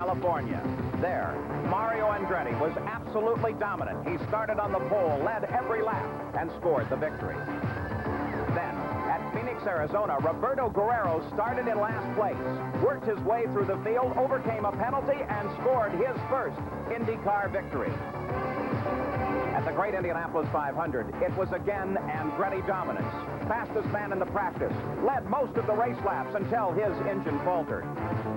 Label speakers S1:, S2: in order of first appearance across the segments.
S1: California. There, Mario Andretti was absolutely dominant. He started on the pole, led every lap, and scored the victory. Then, at Phoenix, Arizona, Roberto Guerrero started in last place, worked his way through the field, overcame a penalty, and scored his first IndyCar victory. At the great Indianapolis 500, it was again Andretti dominance. Fastest man in the practice, led most of the race laps until his engine faltered.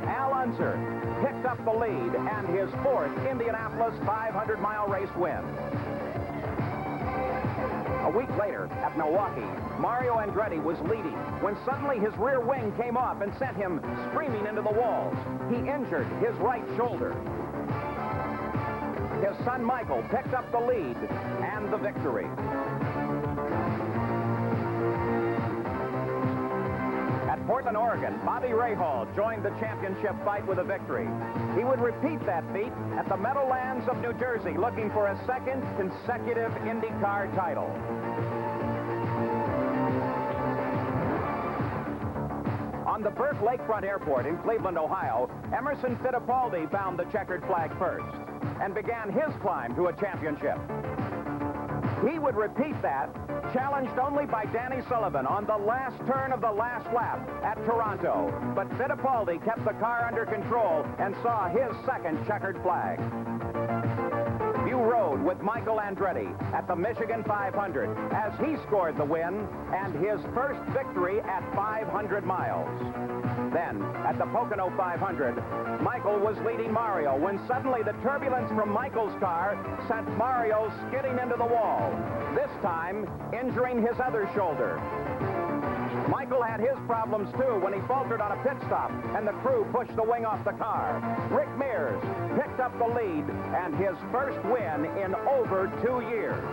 S1: Al Unser picked up the lead and his fourth Indianapolis 500-mile race win. A week later, at Milwaukee, Mario Andretti was leading when suddenly his rear wing came off and sent him screaming into the walls. He injured his right shoulder. His son Michael picked up the lead and the victory. At Portland, Oregon, Bobby Rahal joined the championship fight with a victory. He would repeat that feat at the Meadowlands of New Jersey, looking for a second consecutive IndyCar title. On the Burke Lakefront Airport in Cleveland, Ohio, Emerson Fittipaldi found the checkered flag first and began his climb to a championship. He would repeat that, challenged only by Danny Sullivan on the last turn of the last lap at Toronto. But Fittipaldi kept the car under control and saw his second checkered flag. You rode with Michael Andretti at the Michigan 500 as he scored the win and his first victory at 500 miles. Then, at the Pocono 500, Michael was leading Mario when suddenly the turbulence from Michael's car sent Mario skidding into the wall, this time injuring his other shoulder. Michael had his problems, too, when he faltered on a pit stop and the crew pushed the wing off the car. Rick Mears picked up the lead and his first win in over 2 years.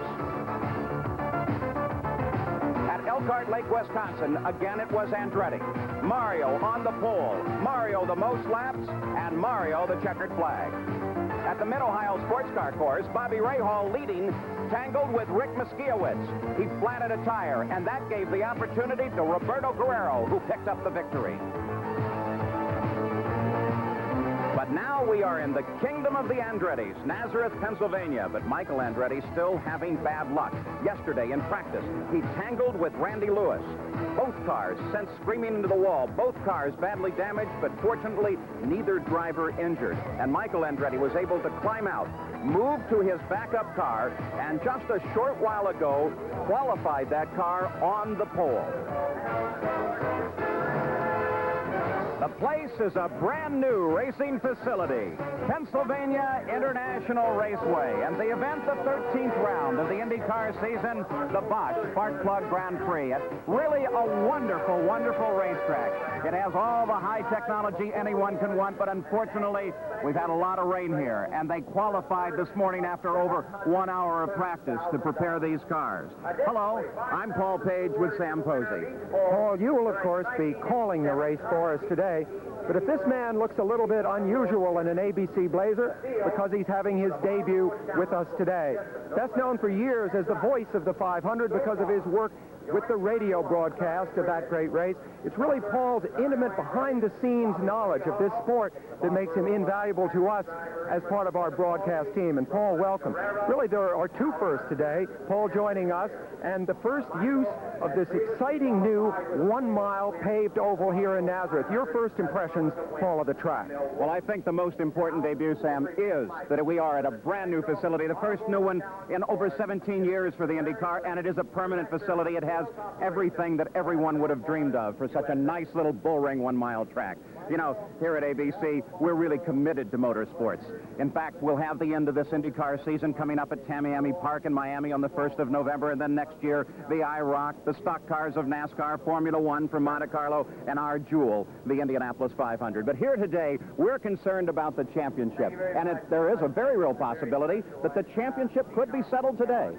S1: At Elkhart Lake, Wisconsin, again it was Andretti. Mario on the pole, Mario the most laps, and Mario the checkered flag. At the Mid-Ohio Sports Car Course, Bobby Rahal leading, tangled with Rick Miskiewicz. He flattened a tire, and that gave the opportunity to Roberto Guerrero, who picked up the victory. But now we are in the kingdom of the Andrettis, Nazareth, Pennsylvania. But Michael Andretti still having bad luck. Yesterday in practice, he tangled with Randy Lewis. Both cars sent screaming into the wall. Both cars badly damaged, but fortunately, neither driver injured. And Michael Andretti was able to climb out, move to his backup car, and just a short while ago, qualified that car on the pole. The place is a brand new racing facility, Pennsylvania International Raceway, and the event, the 13th round of the IndyCar season, the Bosch Spark Plug Grand Prix. It's really a wonderful, wonderful racetrack. It has all the high technology anyone can want, but unfortunately, we've had a lot of rain here, and they qualified this morning after over 1 hour of practice to prepare these cars. Hello, I'm Paul Page with Sam Posey.
S2: Paul, you will, of course, be calling the race for us today. But if this man looks a little bit unusual in an ABC Blazer, because he's having his debut with us today. That's known for years as the voice of the 500 because of his work with the radio broadcast of that great race. It's really Paul's intimate behind-the-scenes knowledge of this sport that makes him invaluable to us as part of our broadcast team. And Paul, welcome. Really, there are two firsts today. Paul joining us, and the first use of this exciting new 1-mile paved oval here in Nazareth. Your first impressions, Paul, of the track?
S1: Well, I think the most important debut, Sam, is that we are at a brand new facility, the first new one in over 17 years for the IndyCar, and it is a permanent facility. It has everything that everyone would have dreamed of for such a nice little bull-ring 1-mile track. You know, here at ABC, we're really committed to motorsports. In fact, we'll have the end of this IndyCar season coming up at Tamiami Park in Miami on the 1st of November, and then next year, the IROC, the stock cars of NASCAR, Formula One from Monte Carlo, and our jewel, the Indianapolis 500. But here today, we're concerned about the championship, and there is a very real possibility that the championship could be settled today.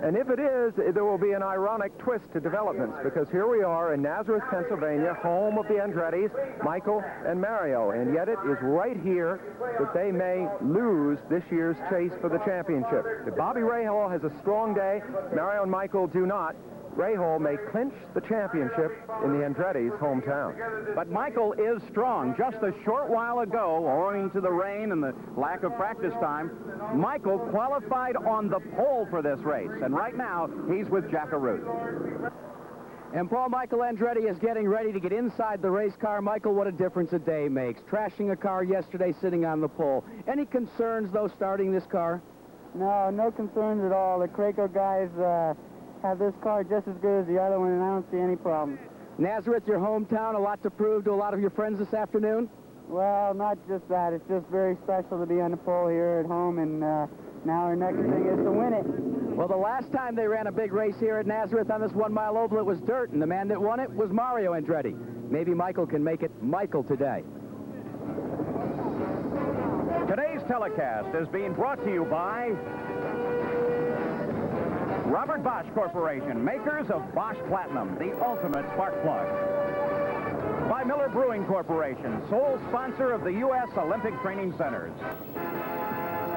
S2: And if it is, there will be an ironic twist to developments, because here we are in Nazareth, Pennsylvania, home of the Andrettis, Michael and Mario, and yet it is right here that they may lose this year's chase for the championship. If Bobby Rahal has a strong day, Mario and Michael do not, Rahal may clinch the championship in the Andretti's hometown.
S1: But Michael is strong. Just a short while ago, owing to the rain and the lack of practice time, Michael qualified on the pole for this race, and right now he's with Jack Arute.
S3: And Paul, Michael Andretti is getting ready to get inside the race car. Michael, what a difference a day makes. Trashing a car yesterday, sitting on the pole. Any concerns, though, starting this car?
S4: No, no concerns at all. The Craco guys have this car just as good as the other one, and I don't see any problems.
S3: Nazareth, your hometown, a lot to prove to a lot of your friends this afternoon?
S4: Well, not just that. It's just very special to be on the pole here at home, and now our next thing is to win it.
S3: Well, the last time they ran a big race here at Nazareth on this 1-mile oval, it was dirt, and the man that won it was Mario Andretti. Maybe Michael can make it Michael today.
S1: Today's telecast is being brought to you by Robert Bosch Corporation, makers of Bosch Platinum, the ultimate spark plug. By Miller Brewing Corporation, sole sponsor of the U.S. Olympic Training Centers.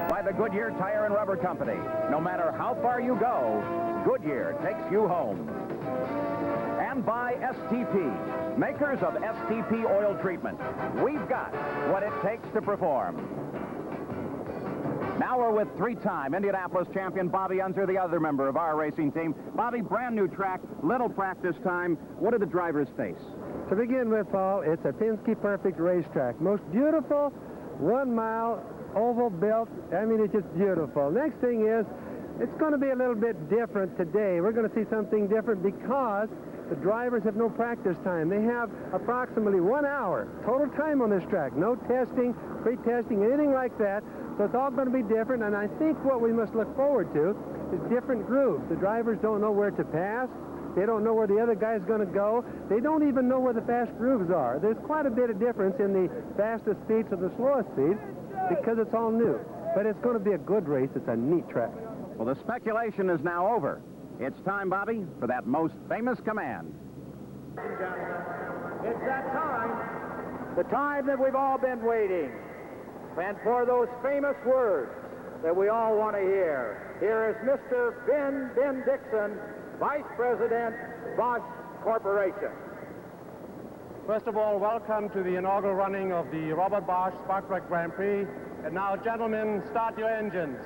S1: By the Goodyear Tire and Rubber Company. No matter how far you go, Goodyear takes you home. And by STP, makers of STP oil treatment. We've got what it takes to perform. Now we're with three-time Indianapolis champion Bobby Unser, the other member of our racing team. Bobby, brand new track, little practice time. What do the drivers face?
S5: To begin with, Paul, it's a Penske perfect racetrack. Most beautiful 1 mile oval built. I mean, it's just beautiful. Next thing is, it's going to be a little bit different today. We're going to see something different because the drivers have no practice time. They have approximately 1 hour total time on this track. No testing, pre-testing, anything like that. So it's all going to be different, and I think what we must look forward to is different grooves. The drivers don't know where to pass. They don't know where the other guy's going to go. They don't even know where the fast grooves are. There's quite a bit of difference in the fastest speeds and the slowest speeds because it's all new. But it's going to be a good race. It's a neat track.
S1: Well, the speculation is now over. It's time, Bobby, for that most famous command.
S2: It's that time. The time that we've all been waiting. And for those famous words that we all want to hear, here is Mr. Ben Dixon, Vice President, Bosch Corporation.
S5: First of all, welcome to the inaugural running of the Robert Bosch Spark Plug Grand Prix. And now, gentlemen, start your engines.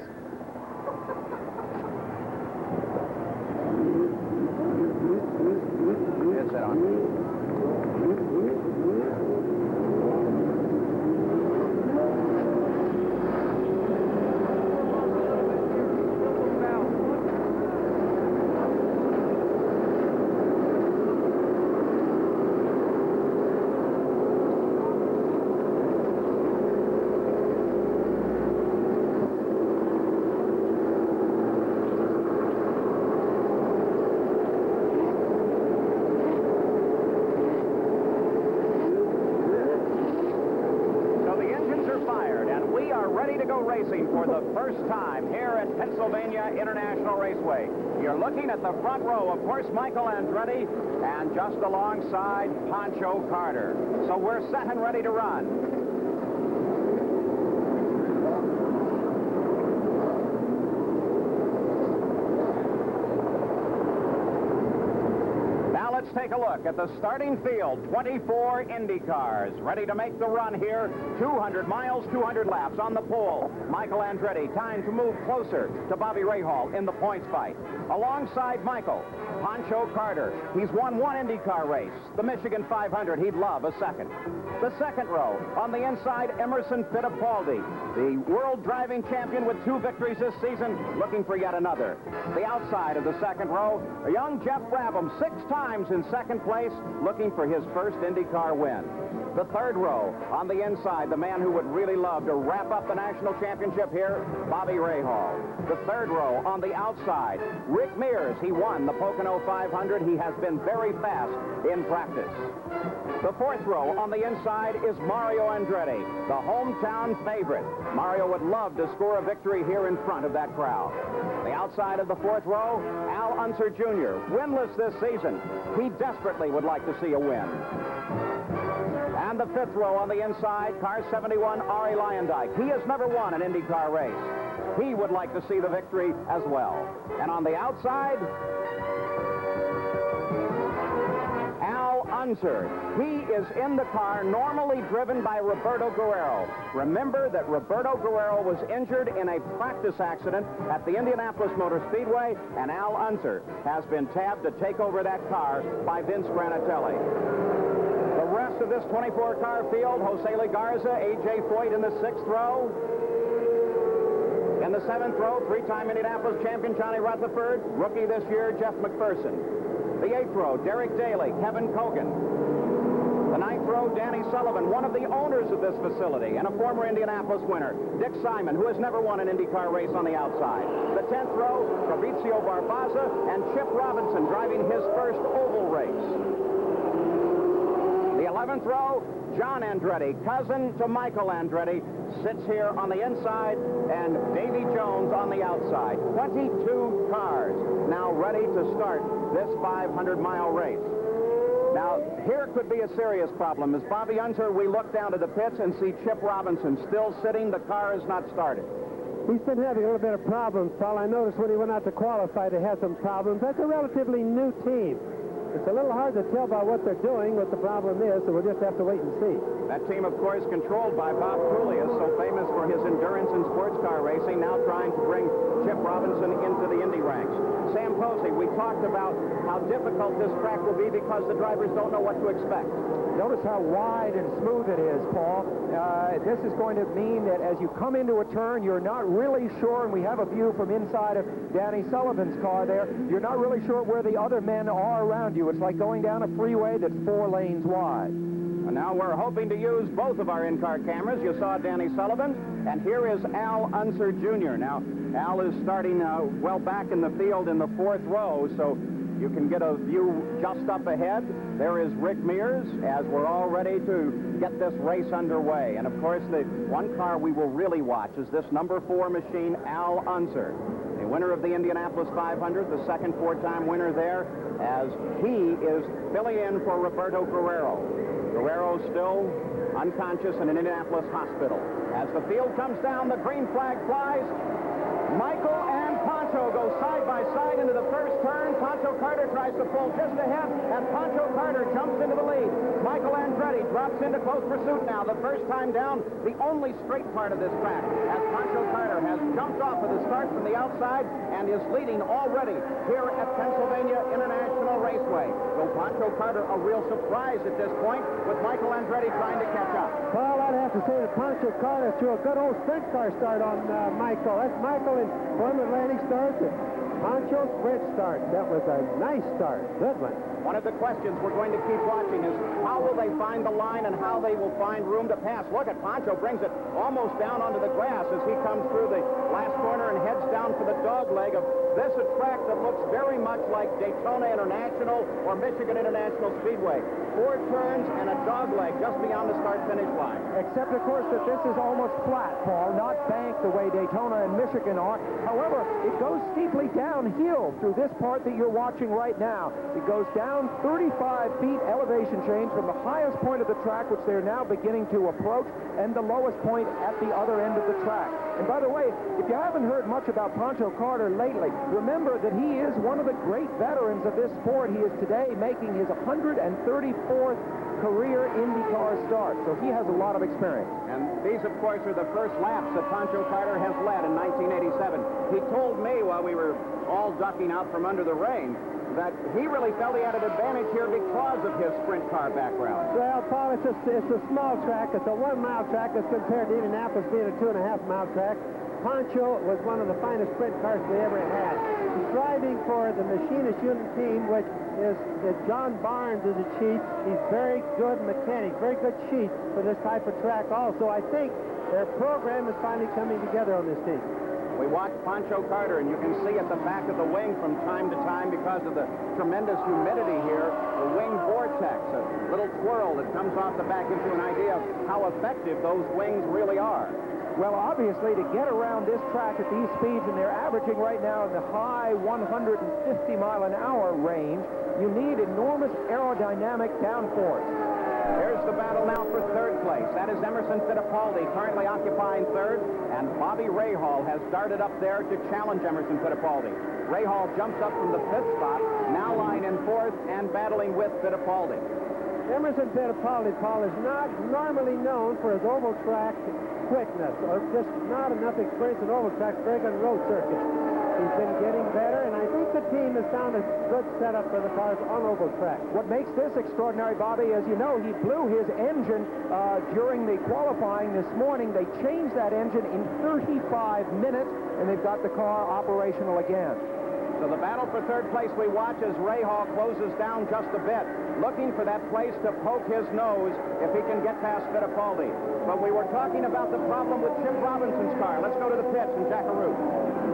S1: Is that on? Racing for the first time here at Pennsylvania International Raceway. You're looking at the front row, of course, Michael Andretti, and just alongside Pancho Carter. So we're set and ready to run. Let's take a look at the starting field. 24 Indy cars ready to make the run here. 200 miles, 200 laps on the pole. Michael Andretti, time to move closer to Bobby Rahal in the points fight. Alongside Michael, Pancho Carter. He's won one Indy car race, the Michigan 500. He'd love a second. The second row, on the inside, Emerson Fittipaldi, the world driving champion with 2 victories this season, looking for yet another. The outside of the second row, a young Jeff Brabham, 6 times in second place, looking for his first IndyCar win. The third row, on the inside, the man who would really love to wrap up the national championship here, Bobby Rahal. The third row, on the outside, Rick Mears. He won the Pocono 500. He has been very fast in practice. The fourth row, on the inside, is Mario Andretti, the hometown favorite. Mario would love to score a victory here in front of that crowd. The outside of the fourth row, Al Unser Jr., winless this season. He desperately would like to see a win. And the fifth row on the inside, car 71, Arie Luyendyk. He has never won an IndyCar race. He would like to see the victory as well. And on the outside, Unser. He is in the car normally driven by Roberto Guerrero. Remember that Roberto Guerrero was injured in a practice accident at the Indianapolis Motor Speedway, and Al Unser has been tabbed to take over that car by Vince Granatelli. The rest of this 24-car field, Jose Legarza, A.J. Foyt in the 6th row. In the 7th row, three-time Indianapolis champion Johnny Rutherford. Rookie this year, Jeff McPherson. The 8th row, Derek Daly, Kevin Cogan. The 9th row, Danny Sullivan, one of the owners of this facility and a former Indianapolis winner. Dick Simon, who has never won an IndyCar race on the outside. The 10th row, Fabrizio Barbaza and Chip Robinson driving his first oval race. The 11th row, John Andretti, cousin to Michael Andretti, sits here on the inside, and Davy Jones on the outside. 22 cars now ready to start this 500-mile race. Now, here could be a serious problem. As Bobby Unser, we look down to the pits and see Chip Robinson still sitting. The car is not started.
S5: He's been having a little bit of problems, Paul. I noticed when he went out to qualify, they had some problems. That's a relatively new team. It's a little hard to tell by what they're doing what the problem is, so we'll just have to wait and see.
S1: That team, of course, controlled by Bob Coolius, so famous for his endurance in sports car racing, now trying to bring Chip Robinson into the Indy ranks. Sam Posey, we talked about how difficult this track will be because the drivers don't know what to expect.
S2: Notice how wide and smooth it is, Paul. This is going to mean that as you come into a turn, you're not really sure, and we have a view from inside of Danny Sullivan's car there, you're not really sure where the other men are around you. It's like going down a freeway that's 4 lanes wide.
S1: And now we're hoping to use both of our in-car cameras. You saw Danny Sullivan, and here is Al Unser Jr. Now, Al is starting well back in the field in the 4th row, so you can get a view just up ahead. There is Rick Mears as we're all ready to get this race underway. And, of course, the one car we will really watch is this number 4 machine, Al Unser, the winner of the Indianapolis 500, the second 4-time winner there, as he is filling in for Roberto Guerrero. Guerrero still unconscious in an Indianapolis hospital. As the field comes down, the green flag flies. Michael and Pancho go side by side into the first turn. Pancho Carter tries to pull just ahead, and Pancho Carter jumps into the lead. Michael Andretti drops into close pursuit now. The first time down, the only straight part of this track, as Pancho Carter has jumped off of the start from the outside and is leading already here at Pennsylvania International Raceway. So Pancho Carter, a real surprise at this point, with Michael Andretti trying to catch up.
S5: Well, I'd have to say that Pancho Carter threw a good old sprint car start on Michael. That's Michael in Plymouth Landing starts and Pancho sprint start. That was a nice start. Good one.
S1: One of the questions we're going to keep watching is how will they find the line and how they will find room to pass. Look at Pancho brings it almost down onto the grass as he comes through the last corner and heads down for the dog leg of this, a track that looks very much like Daytona International or Michigan International Speedway. 4 turns and a dog leg just beyond the start-finish line.
S2: Except, of course, that this is almost flat, Paul, not banked the way Daytona and Michigan are. However, it goes steeply downhill through this part that you're watching right now. It goes down 35 feet elevation change from the highest point of the track, which they're now beginning to approach, and the lowest point at the other end of the track. And by the way, if you haven't heard much about Pancho Carter lately, remember that he is one of the great veterans of this sport. He is today making his 134th career IndyCar start, so he has a lot of experience.
S1: And these, of course, are the first laps that Pancho Carter has led in 1987. He told me while we were all ducking out from under the rain that he really felt he had an advantage here because of his sprint car background.
S5: Well, Paul, it's a small track. It's a 1-mile track as compared to Indianapolis being a 2.5-mile track. Pancho was one of the finest sprint cars we ever had. He's driving for the machinist unit team, which is John Barnes is the chief. He's very good mechanic, very good chief for this type of track also. I think their program is finally coming together on this team.
S1: We watch Pancho Carter, and you can see at the back of the wing from time to time, because of the tremendous humidity here, the wing vortex, a little twirl that comes off the back, gives you an idea of how effective those wings really are.
S2: Well, obviously, to get around this track at these speeds, and they're averaging right now in the high 150-mile-an-hour range, you need enormous aerodynamic downforce.
S1: Here's the battle now for 3rd place. That is Emerson Fittipaldi, currently occupying 3rd, and Bobby Rahal has started up there to challenge Emerson Fittipaldi. Rahal jumps up from the 5th spot, now lying in 4th and battling with Fittipaldi.
S5: Emerson Fittipaldi, Paul, is not normally known for his oval track quickness, or just not enough experience in oval tracks, very good road circuit. He's been getting better, and I think the team has found a good setup for the cars on oval track.
S2: What makes this extraordinary, Bobby, as you know, he blew his engine during the qualifying this morning. They changed that engine in 35 minutes, and they've got the car operational again.
S1: So the battle for third place we watch as Ray Hall closes down just a bit, looking for that place to poke his nose if he can get past Fittipaldi. But we were talking about the problem with Chip Robinson's car. Let's go to the pits and Jackaroo.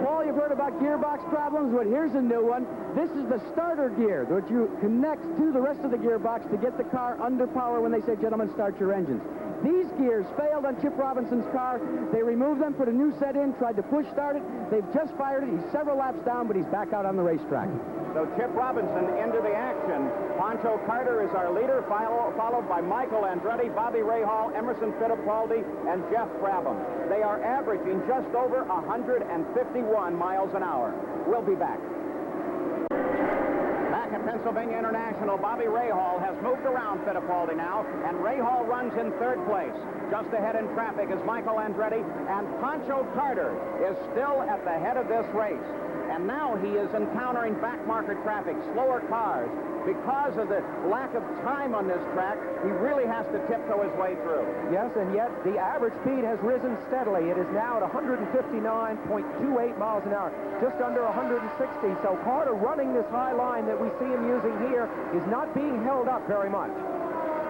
S3: Paul, you've heard about gearbox problems, but here's a new one. This is the starter gear, which you connect to the rest of the gearbox to get the car under power when they say, gentlemen, start your engines. These gears failed on Chip Robinson's car. They removed them, put a new set in, tried to push start it. They've just fired it. He's several laps down, but he's back out on the racetrack.
S1: So Chip Robinson into the action. Pancho Carter is our leader, followed by Michael Andretti, Bobby Rahal, Emerson Fittipaldi, and Jeff Brabham. They are averaging just over 151 miles an hour. We'll be back. Back at Pennsylvania International, Bobby Rahal has moved around Fittipaldi now, and Rahal runs in third place. Just ahead in traffic is Michael Andretti, and Pancho Carter is still at the head of this race. And now he is encountering back-marker traffic, slower cars. Because of the lack of time on this track, he really has to tiptoe his way through.
S2: Yes, and yet the average speed has risen steadily. It is now at 159.28 miles an hour, just under 160. So Carter, running this high line that we see him using here, is not being held up very much.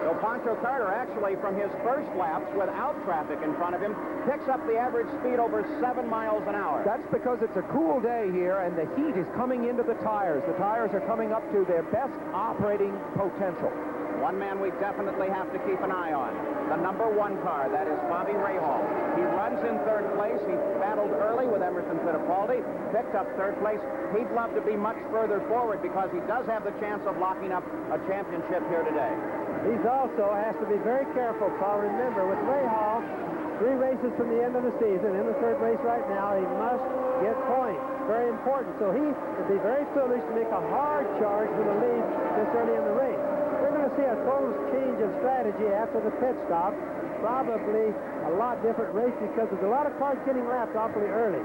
S1: So Pancho Carter, actually, from his first laps without traffic in front of him, picks up the average speed over 7 miles an hour.
S2: That's because it's a cool day here, and the heat is coming into the tires. The tires are coming up to their best operating potential.
S1: One man we definitely have to keep an eye on, the number 1 car, that is Bobby Rahal. He runs in third place. He battled early with Emerson Fittipaldi, picked up third place. He'd love to be much further forward because he does have the chance of locking up a championship here today.
S5: He also has to be very careful, Paul. Remember, with Rahal, 3 races from the end of the season, in the third race right now, he must get points. Very important. So he would be very foolish to make a hard charge for the lead this early in the race. We're going to see a total change of strategy after the pit stop. Probably a lot different race because there's a lot of cars getting lapped awfully early.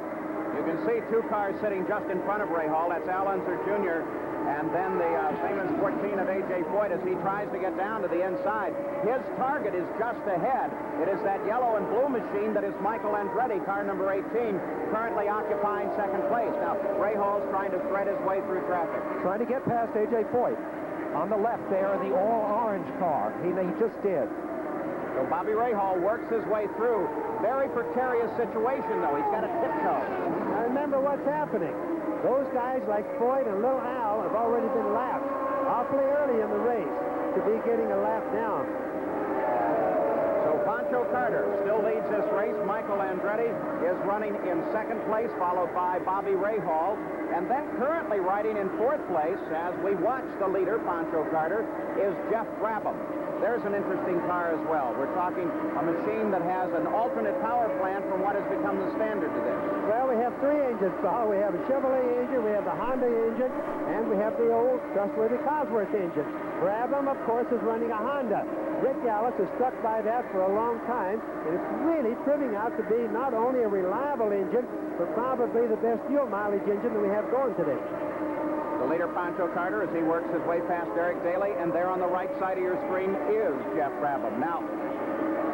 S1: You can see 2 cars sitting just in front of Rahal. That's Al Unser Jr. and then the famous 14 of A.J. Foyt as he tries to get down to the inside. His target is just ahead. It is that yellow and blue machine that is Michael Andretti, car number 18, currently occupying second place. Now, Rahal's trying to thread his way through traffic.
S2: Trying to get past A.J. Foyt. On the left there in the all-orange car. He just did.
S1: So Bobby Rahal works his way through. Very precarious situation, though. He's got a tiptoe.
S5: Now remember what's happening. Those guys like Foyt and Little Al have already been lapped awfully early in the race to be getting a lap down.
S1: So Pancho Carter still leads this race. Michael Andretti is running in second place, followed by Bobby Rahal. And then currently riding in fourth place, as we watch the leader, Pancho Carter, is Jeff Brabham. There's an interesting car as well. We're talking a machine that has an alternate power plant from what has become the standard today.
S5: Well, we have 3 engines, Paul. We have a Chevrolet engine, we have the Honda engine, and we have the old trustworthy Cosworth engine. Brabham, of course, is running a Honda. Rick Gallis has stuck by that for a long time, and it's really turning out to be not only a reliable engine, but probably the best fuel mileage engine that we have going today.
S1: The leader, Pancho Carter, as he works his way past Derek Daly, and there on the right side of your screen is Jeff Brabham. Now,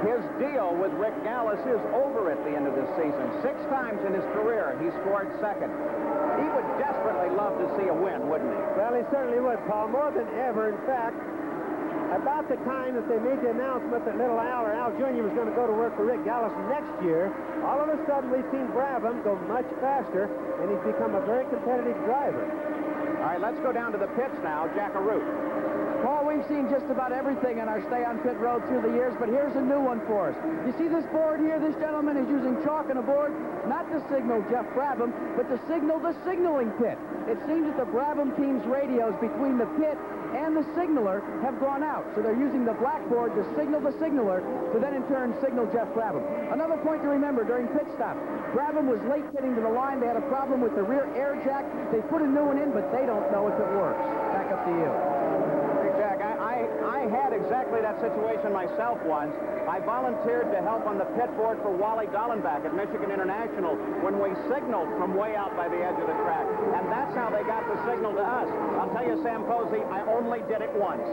S1: his deal with Rick Gallis is over at the end of this season. 6 times in his career, he scored second. He would desperately love to see a win, wouldn't he?
S5: Well, he certainly would, Paul, more than ever. In fact, about the time that they made the announcement that Little Al or Al Jr. was going to go to work for Rick Gallis next year, all of a sudden we've seen Brabham go much faster, and he's become a very competitive driver.
S1: All right, let's go down to the pits now. Jackaroo.
S3: Paul, we've seen just about everything in our stay on pit road through the years, but here's a new one for us. You see this board here? This gentleman is using chalk on a board, not to signal Jeff Brabham, but to signal the signaling pit. It seems that the Brabham team's radios between the pit and the signaler have gone out, so they're using the blackboard to signal the signaler to then in turn signal Jeff Brabham. Another point to remember during pit stop, Brabham was late getting to the line. They had a problem with the rear air jack. They put a new one in, but they don't know if it works. Back up to you.
S1: Hey, Jack, I had exactly that situation myself once. I volunteered to help on the pit board for Wally Dallenbach at Michigan International when we signaled from way out by the edge of the track. And that's how they got the signal to us. I'll tell you, Sam Posey, I only did it once.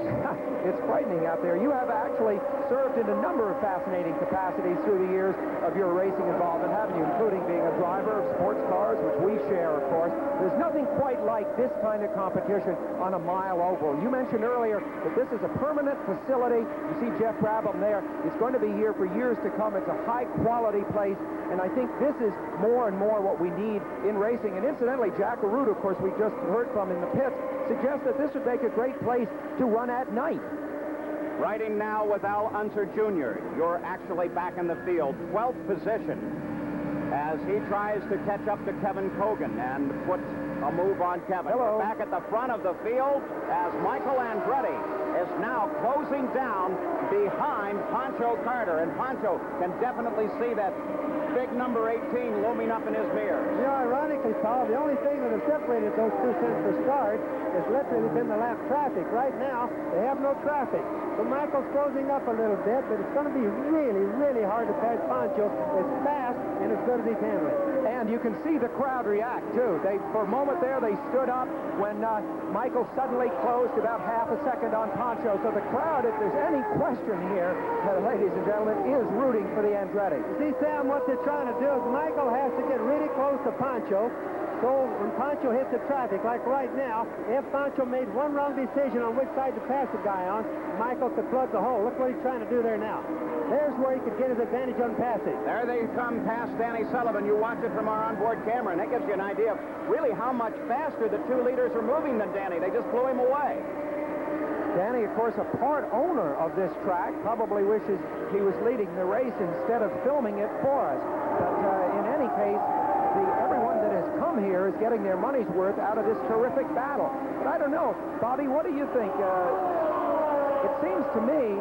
S2: It's frightening out there. You have actually served in a number of fascinating capacities through the years of your racing involvement, haven't you, including being a driver of sports cars, which we share, of course. There's nothing quite like this kind of competition on a mile oval. You mentioned earlier that this is a permanent facility. You see Jeff Brabham there. It's going to be here for years to come. It's a high-quality place, and I think this is more and more what we need in racing. And incidentally, Jack Arute, of course, we just heard from in the pits, suggests that this would make a great place to run at night.
S1: Riding now with Al Unser Jr. You're actually back in the field, 12th position, as he tries to catch up to Kevin Cogan and put a move on Kevin.
S2: Hello.
S1: We're back at the front of the field as Michael Andretti is now closing down behind Pancho Carter, and Pancho can definitely see that big number 18 looming up in his mirror.
S5: You know, ironically, Paul, the only thing that has separated those two since the start has literally been the lap traffic. Right now, they have no traffic. So Michael's closing up a little bit, but it's going to be really, really hard to pass Pancho as fast and as good as he can with.
S2: And you can see the crowd react, too. For a moment there, they stood up when Michael suddenly closed about half a second on Pancho. So the crowd, if there's any question here, ladies and gentlemen, is rooting for the Andretti.
S5: You see, Sam, what they're trying to do is Michael has to get really close to Pancho. So when Pancho hits the traffic, like right now, if Pancho made one wrong decision on which side to pass the guy on, Michael could flood the hole. Look what he's trying to do there now. There's where he could get his advantage on passing.
S1: There they come past Danny Sullivan. You watch it from our onboard camera, and that gives you an idea of really how much faster the two leaders are moving than Danny. They just blew him away.
S2: Danny, of course, a part owner of this track, probably wishes he was leading the race instead of filming it for us. But in any case, everyone that has come here is getting their money's worth out of this terrific battle. But I don't know. Bobby, what do you think? It seems to me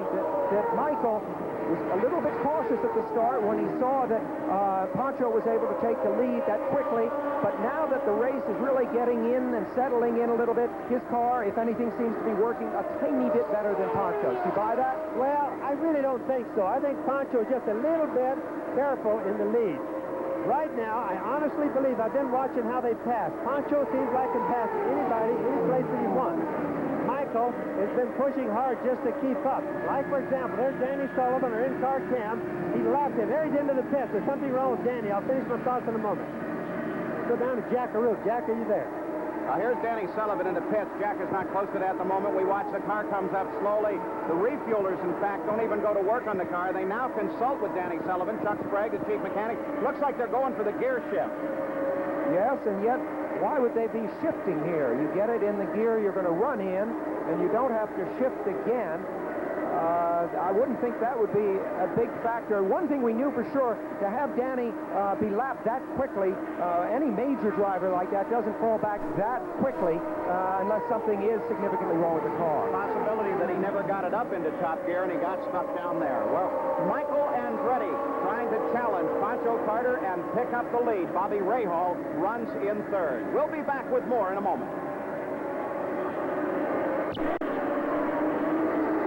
S2: that Michael was a little bit cautious at the start when he saw that Pancho was able to take the lead that quickly. But now that the race is really getting in and settling in a little bit, his car, if anything, seems to be working a tiny bit better than Pancho's. Do you buy that?
S5: Well, I really don't think so. I think Pancho is just a little bit careful in the lead. Right now, I honestly believe, I've been watching how they pass. Pancho seems like he can pass anybody, any place that he wants. Michael has been pushing hard just to keep up. Like, for example, there's Danny Sullivan, or in-car Cam. He lapped him. There he's into the pits. There's something wrong with Danny. I'll finish my thoughts in a moment. Go down to Jack Arute. Jack, are you there?
S1: Here's Danny Sullivan in the pits. Jack is not close to that at the moment. We watch the car comes up slowly. The refuelers, in fact, don't even go to work on the car. They now consult with Danny Sullivan. Chuck Sprague, the chief mechanic. Looks like they're going for the gear shift.
S2: Yes, and yet, why would they be shifting here? You get it in the gear you're going to run in, and you don't have to shift again. I wouldn't think that would be a big factor. One thing we knew for sure, to have Danny be lapped that quickly, any major driver like that doesn't fall back that quickly unless something is significantly wrong with the car.
S1: Possibility that he never got it up into top gear and he got stuck down there. Well, Michael Andretti trying to challenge Pancho Carter and pick up the lead. Bobby Rahal runs in third. We'll be back with more in a moment.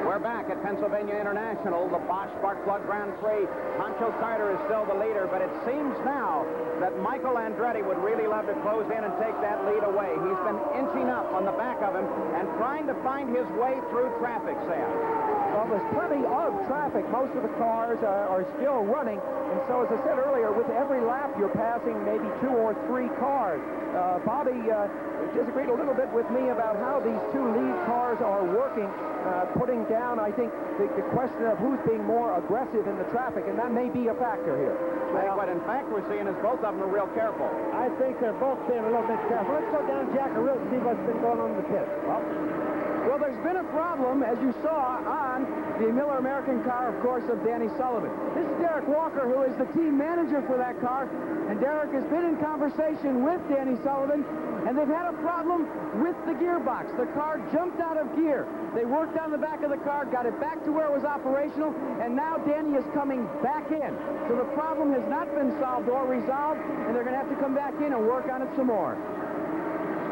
S1: We're back at Pennsylvania International, the Bosch Sparkplug Grand Prix. Pancho Carter is still the leader, but it seems now that Michael Andretti would really love to close in and take that lead away. He's been inching up on the back of him and trying to find his way through traffic, Sam.
S2: Well, there's plenty of traffic. Most of the cars are still running, and so, as I said earlier, with every lap you're passing maybe 2 or 3 cars. Bobby disagreed a little bit with me about how these two lead cars are working, putting down, I think, the question of who's being more aggressive in the traffic, and that may be a factor here.
S1: Well, what in fact we're seeing is both of them are real careful.
S5: I think they're both being a little bit careful. Let's go down Jack Arute and see what's been going on in the pit.
S3: Well, there's been a problem, as you saw, on the Miller American car, of course, of Danny Sullivan. This is Derek Walker, who is the team manager for that car, and Derek has been in conversation with Danny Sullivan, and they've had a problem with the gearbox. The car jumped out of gear. They worked on the back of the car, got it back to where it was operational, and now Danny is coming back in. So the problem has not been solved or resolved, and they're going to have to come back in and work on it some more.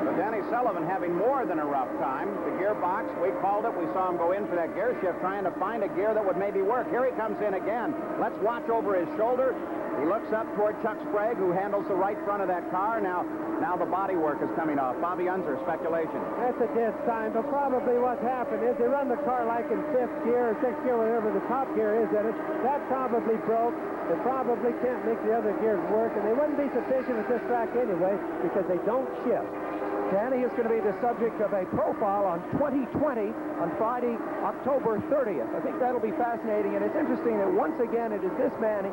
S1: So Danny Sullivan having more than a rough time. The gearbox, we called it. We saw him go in for that gear shift, trying to find a gear that would maybe work. Here he comes in again. Let's watch over his shoulder. He looks up toward Chuck Sprague, who handles the right front of that car. Now the body work is coming off. Bobby Unser, speculation.
S5: That's a dead sign, but probably what's happened is they run the car like in 5th gear or 6th gear, whatever the top gear is in it. That probably broke. They probably can't make the other gears work, and they wouldn't be sufficient at this track anyway because they don't shift.
S2: Danny is going to be the subject of a profile on 2020 on Friday, October 30th. I think that'll be fascinating, and it's interesting that once again it is this man,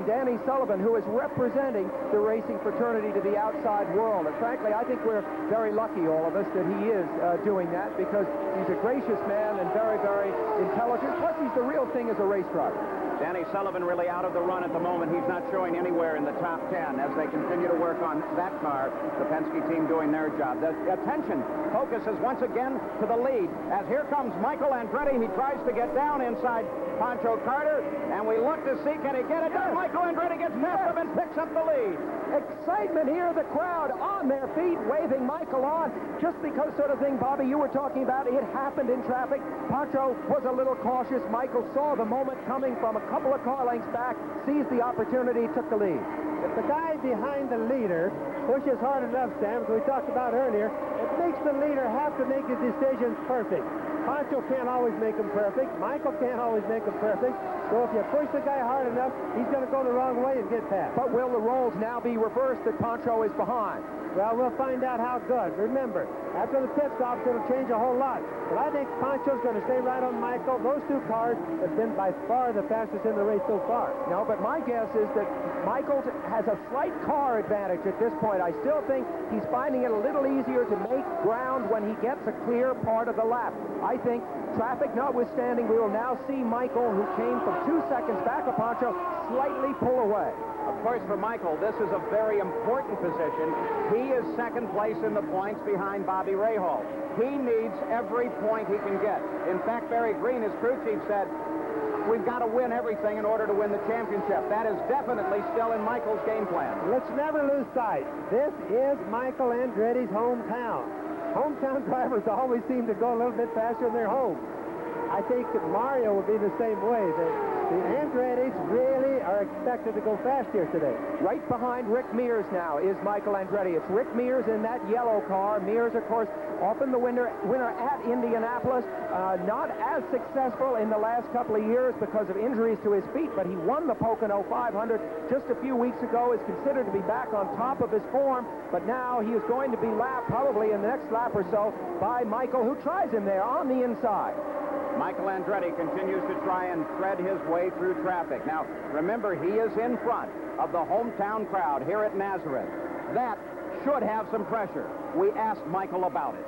S2: Danny Sullivan, who is representing the racing fraternity to the outside world. And frankly, I think we're very lucky, all of us, that he is doing that, because he's a gracious man and very, very intelligent. Plus, he's the real thing as a race driver.
S1: Danny Sullivan really out of the run at the moment. He's not showing anywhere in the top 10 as they continue to work on that car. The Penske team doing their job. The attention focuses once again to the lead as here comes Michael Andretti. He tries to get down inside Pancho Carter, and we look to see, can he get it done? Michael Andretti gets past him and picks up the lead.
S2: Excitement here, the crowd on their feet, waving Michael on. Just because sort of thing, Bobby, you were talking about, it happened in traffic. Pancho was a little cautious. Michael saw the moment coming from a couple of car lengths back, seized the opportunity, took the lead.
S5: If the guy behind the leader pushes hard enough, Sam, as we talked about earlier, it makes the leader have to make his decisions perfect. Pancho can't always make them perfect. Michael can't always make them perfect. So if you push the guy hard enough, he's going to go the wrong way and get past.
S2: But will the roles now be reversed that Pancho is behind?
S5: Well, we'll find out how good. Remember, after the pit stops, it'll change a whole lot. But I think Pancho's going to stay right on Michael. Those two cars have been by far the fastest in the race so far.
S2: No, but my guess is that Michael has a slight car advantage at this point. I still think he's finding it a little easier to make ground when he gets a clear part of the lap. I think, traffic notwithstanding, we will now see Michael, who came from 2 seconds back of Pancho, slightly pull away.
S1: Of course, for Michael, this is a very important position. He is second place in the points behind Bobby Rahal. He needs every point he can get. In fact, Barry Green, his crew chief, said, we've got to win everything in order to win the championship. That is definitely still in Michael's game plan.
S5: Let's never lose sight. This is Michael Andretti's hometown. Hometown drivers always seem to go a little bit faster in their home. I think that Mario will be the same way. The Andrettis really are expected to go fast here today.
S2: Right behind Rick Mears now is Michael Andretti. It's Rick Mears in that yellow car. Mears, of course, often the winner at Indianapolis. Not as successful in the last couple of years because of injuries to his feet, but he won the Pocono 500 just a few weeks ago, is considered to be back on top of his form, but now he is going to be lapped probably in the next lap or so by Michael, who tries him there on the inside.
S1: Michael Andretti continues to try and thread his way through traffic. Now, remember, he is in front of the hometown crowd here at Nazareth. That should have some pressure. We asked Michael about it.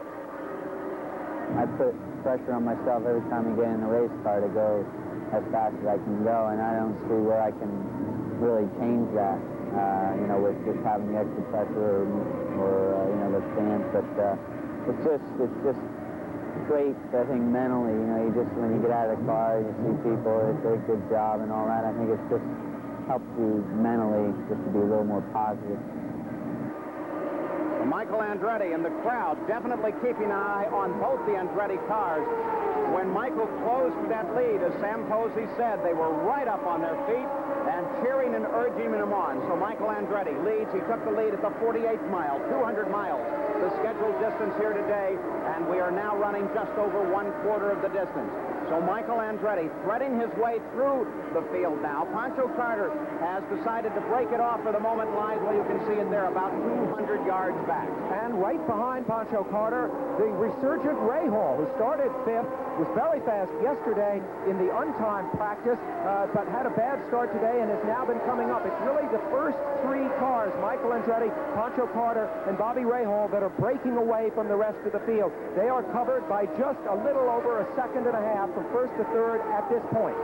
S6: I put pressure on myself every time I get in a race car to go as fast as I can go, and I don't see where I can really change that, with just having the extra pressure or the stance. But it's just great, I think, mentally. You just, when you get out of the car, you see people, they do a good job and all that. I think it's just helps you mentally just to be a little more positive.
S1: Well, Michael Andretti and the crowd definitely keeping an eye on both the Andretti cars. When Michael closed that lead, as Sam Posey said, they were right up on their feet and cheering and urging him on. So Michael Andretti leads. He took the lead at the 48th mile, 200 miles, the scheduled distance here today, and we are now running just over 1/4 of the distance. So Michael Andretti threading his way through the field now. Pancho Carter has decided to break it off for the moment live. Well, you can see it there, about 200 yards back.
S2: And right behind Pancho Carter, the resurgent Rahal, who started 5th, was very fast yesterday in the untimed practice, but had a bad start today and has now been coming up. It's really the first 3 cars, Michael Andretti, Pancho Carter, and Bobby Rahal, that are breaking away from the rest of the field. They are covered by just a little over a second and a half from first to third at this point.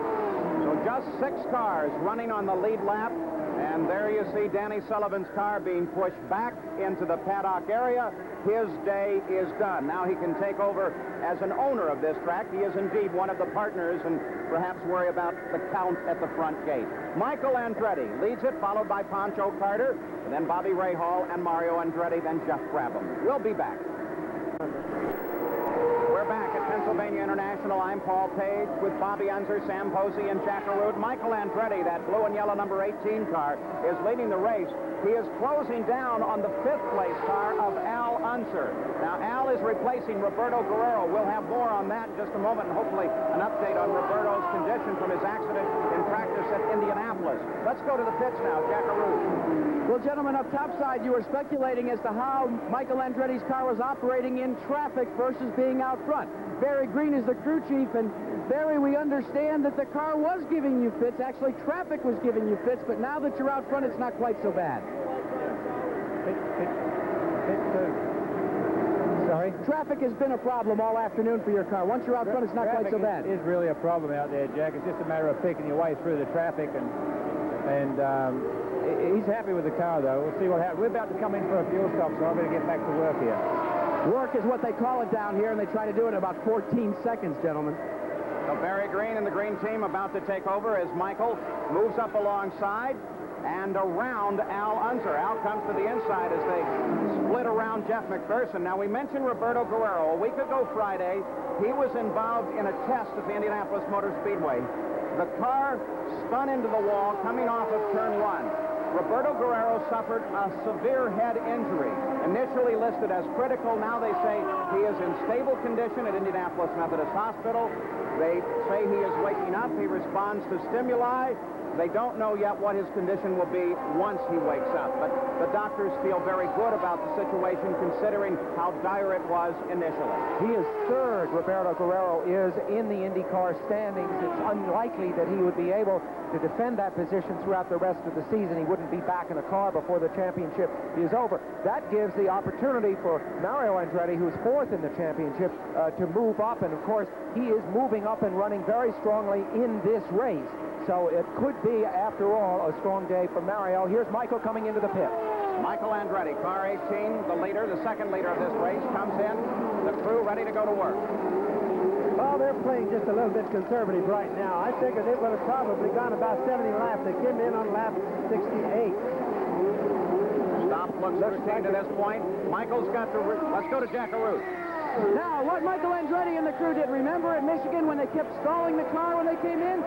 S1: So just 6 cars running on the lead lap, and And there you see Danny Sullivan's car being pushed back into the paddock area. His day is done. Now he can take over as an owner of this track. He is indeed one of the partners, and perhaps worry about the count at the front gate. Michael Andretti leads it, followed by Pancho Carter, and then Bobby Rahal and Mario Andretti, then Jeff Brabham. We'll be back. We're back at Pennsylvania International. I'm Paul Page with Bobby Unser, Sam Posey, and Jack Arute. Michael Andretti, that blue and yellow number 18 car, is leading the race. He is closing down on the 5th place car of Al Unser. Now, Al is replacing Roberto Guerrero. We'll have more on that in just a moment, and hopefully an update on Roberto's condition from his accident in practice at Indianapolis. Let's go to the pits now. Jack Arute.
S3: Well, gentlemen, up topside, you were speculating as to how Michael Andretti's car was operating in traffic versus being out front. Barry Green is the crew chief, and Barry, we understand that the car was giving you fits. Actually, traffic was giving you fits, but now that you're out front, it's not quite so bad.
S5: Sorry?
S3: Traffic has been a problem all afternoon for your car. Once you're out front, it's not quite so bad.
S7: Traffic is really a problem out there, Jack. It's just a matter of picking your way through the traffic, and he's happy with the car, though. We'll see what happens. We're about to come in for a fuel stop, so I'm going to get back to work here.
S3: Work is what they call it down here, and they try to do it in about 14 seconds, gentlemen.
S1: So Barry Green and the green team about to take over as Michael moves up alongside and around Al Unser. Al comes to the inside as they split around Jeff McPherson. Now, we mentioned Roberto Guerrero. A week ago Friday, he was involved in a test at the Indianapolis Motor Speedway. The car spun into the wall coming off of turn 1. Roberto Guerrero suffered a severe head injury, initially listed as critical. Now they say he is in stable condition at Indianapolis Methodist Hospital. They say he is waking up. He responds to stimuli. They don't know yet what his condition will be once he wakes up, but the doctors feel very good about the situation considering how dire it was initially.
S2: He is third, Roberto Guerrero is, in the IndyCar standings. It's unlikely that he would be able to defend that position throughout the rest of the season. He wouldn't be back in a car before the championship is over. That gives the opportunity for Mario Andretti, who's fourth in the championship, to move up, and of course, he is moving up and running very strongly in this race. So it could be, after all, a strong day for Mario. Here's Michael coming into the pit.
S1: Michael Andretti, car 18, the leader, the second leader of this race, comes in. The crew ready to go to work.
S5: Well, they're playing just a little bit conservative right now. I figured it would have probably gone about 70 laps. They came in on lap 68.
S1: Stop looks routine to this point. Michael's got to... Let's go to Jack Arute.
S3: Now, what Michael Andretti and the crew did, remember at Michigan when they kept stalling the car when they came in?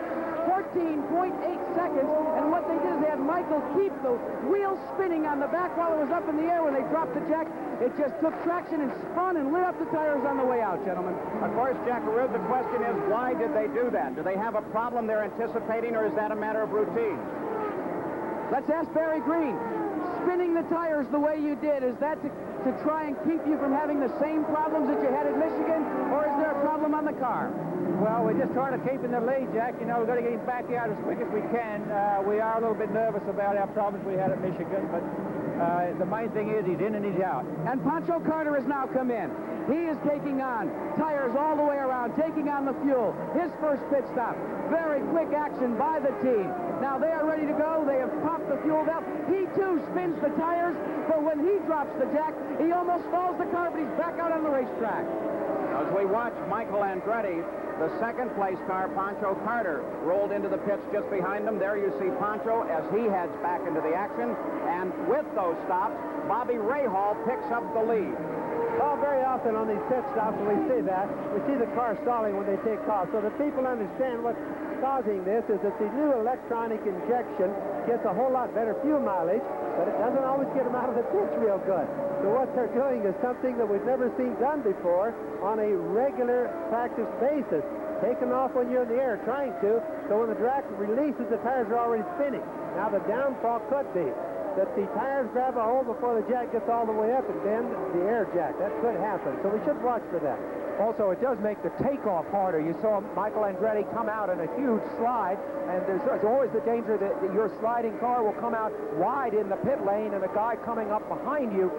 S3: 14.8 seconds, and what they did is they had Michael keep the wheel spinning on the back while it was up in the air. When they dropped the jack, it just took traction and spun and lit up the tires on the way out, gentlemen.
S1: Of course, Jack Arute, the question is, why did they do that? Do they have a problem they're anticipating, or is that a matter of routine?
S3: Let's ask Barry Green. Spinning the tires the way you did, is that to try and keep you from having the same problems that you had at Michigan, or is there a problem on the car?
S7: Well, we're just trying to keep in the lead, Jack. You know, we've got to get him back out as quick as we can. We are a little bit nervous about our problems we had at Michigan, but the main thing is he's in and he's out.
S3: And Pancho Carter has now come in. He is taking on tires all the way around, taking on the fuel. His first pit stop. Very quick action by the team. Now they are ready to go. They have popped the fuel valve. He, too, spins the tires, but when he drops the jack, he almost falls the car, but he's back out on the racetrack.
S1: As we watch Michael Andretti, the second-place car, Pancho Carter, rolled into the pits just behind him. There you see Pancho as he heads back into the action. And with those stops, Bobby Rahal picks up the lead.
S5: Well, very often on these pit stops, when we see that, we see the car stalling when they take off. So that people understand what's causing this is that the new electronic injection gets a whole lot better fuel mileage, but it doesn't always get them out of the pits real good. So what they're doing is something that we've never seen done before on a regular practice basis. Taking off when you're in the air, trying to, so when the drag releases, the tires are already spinning. Now the downfall could be that the tires grab a hold before the jack gets all the way up and bend the air jack. That could happen, so we should watch for that.
S2: Also, it does make the takeoff harder. You saw Michael Andretti come out in a huge slide, and there's always the danger that your sliding car will come out wide in the pit lane, and a guy coming up behind you,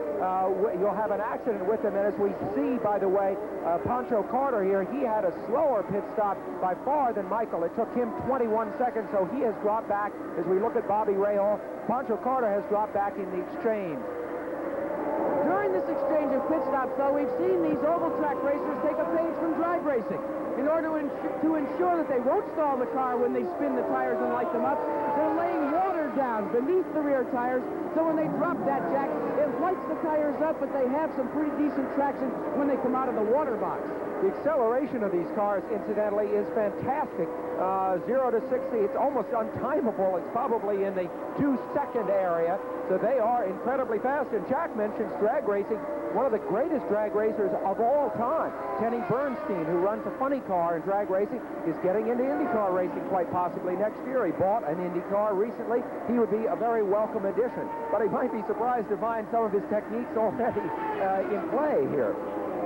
S2: you'll have an accident with him. And as we see, by the way, Pancho Carter here, he had a slower pit stop by far than Michael. It took him 21 seconds, so he has dropped back. As we look at Bobby Rahal, Pancho Carter has dropped back in the exchange.
S3: During this exchange of pit stops, though, we've seen these oval track racers take a page from drag racing. In order to ensure that they won't stall the car when they spin the tires and light them up, they're laying water down beneath the rear tires, so when they drop that, Jack, it lights the tires up, but they have some pretty decent traction when they come out of the water box.
S2: The acceleration of these cars, incidentally, is fantastic. 0 to 60, it's almost untimable. It's probably in the 2-second area, so they are incredibly fast. And Jack mentions drag racing. One of the greatest drag racers of all time, Kenny Bernstein, who runs a funny car in drag racing, is getting into IndyCar racing quite possibly next year. He bought an IndyCar recently. He would be a very welcome addition, but he might be surprised to find some of his techniques already in play here.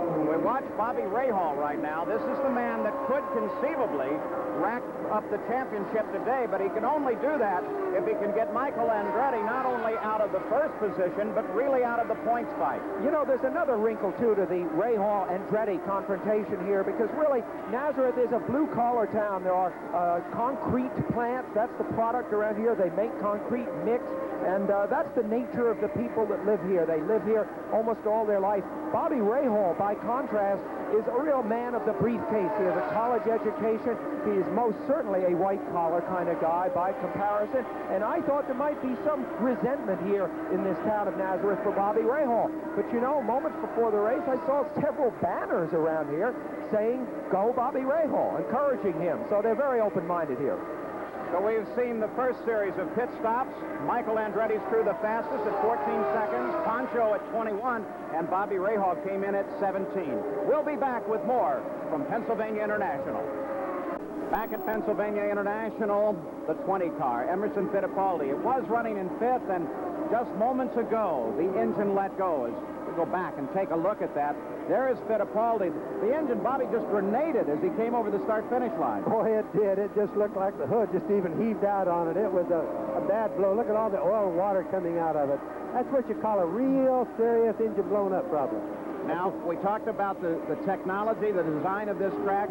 S1: We watch Bobby Rahal right now. This is the man that could conceivably rack up the championship today, but he can only do that if he can get Michael Andretti not only out of the first position, but really out of the points fight.
S2: You know, there's another wrinkle, too, to the Rahal-Andretti confrontation here, because really, Nazareth is a blue-collar town. There are concrete plants. That's the product around here. They make concrete mix, and that's the nature of the people that live here. They live here almost all their life. Bobby Rahal, by contrast, is a real man of the briefcase. He has a college education. He is most certainly a white-collar kind of guy by comparison, and I thought there might be some resentment here in this town of Nazareth for Bobby Rahal. But, you know, moments before the race, I saw several banners around here saying, "Go Bobby Rahal," encouraging him. So they're very open-minded here.
S1: So we've seen the first series of pit stops. Michael Andretti's crew the fastest at 14 seconds, Pancho at 21, and Bobby Rahal came in at 17. We'll be back with more from Pennsylvania International. Back at Pennsylvania International, the 20 car, Emerson Fittipaldi. It was running in fifth, and just moments ago, the engine let go. As we go back and take a look at that, there is Fittipaldi. The engine, Bobby, just grenaded as he came over the start-finish line.
S5: Boy, it did. It just looked like the hood just even heaved out on it. It was a bad blow. Look at all the oil and water coming out of it. That's what you call a real serious engine blown up problem.
S1: Now, we talked about the technology, the design of this track.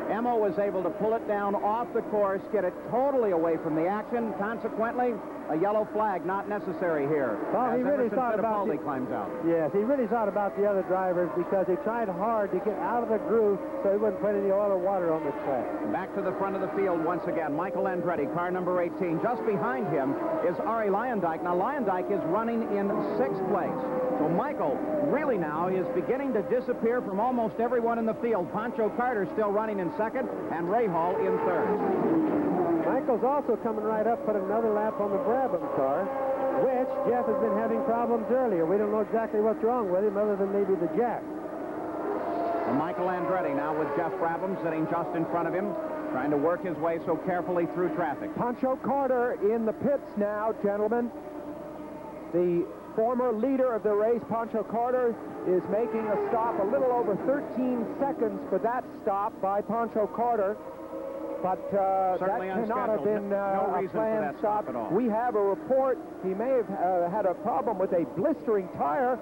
S1: Emmo was able to pull it down off the course, get it totally away from the action. Consequently, a yellow flag not necessary here.
S5: Well, he really
S1: Emerson
S5: thought about
S1: Fittipaldi climbs out.
S5: Yes, he really thought about the other drivers because he tried hard to get out of the groove so he wouldn't put any oil or water on the track.
S1: Back to the front of the field once again. Michael Andretti, car number 18. Just behind him is Ari Leyendijk. Now, Leyendijk is running in 6th place. So Michael really now is beginning to disappear from almost everyone in the field. Pancho Carter still running in 2nd, and Rahal in 3rd.
S5: Michael's also coming right up, put another lap on the Brabham car, which Jeff has been having problems earlier. We don't know exactly what's wrong with him other than maybe the jack.
S1: And Michael Andretti now with Jeff Brabham sitting just in front of him, trying to work his way so carefully through traffic.
S2: Pancho Carter in the pits now, gentlemen. The former leader of the race, Pancho Carter, is making a stop a little over 13 seconds for that stop by Pancho Carter. But that cannot have been a planned stop.
S1: At all.
S2: We have a report. He may have had a problem with a blistering tire,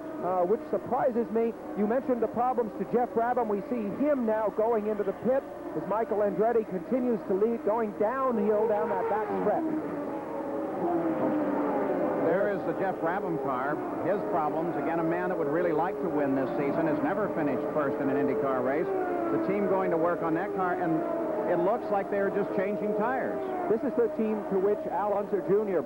S2: which surprises me. You mentioned the problems to Jeff Brabham. We see him now going into the pit as Michael Andretti continues to lead, going downhill down that back stretch.
S1: There is the Jeff Brabham car. His problems, again, a man that would really like to win this season, has never finished first in an IndyCar race. The team going to work on that car, and it looks like they're just changing tires.
S2: This is the team to which Al Unser Jr.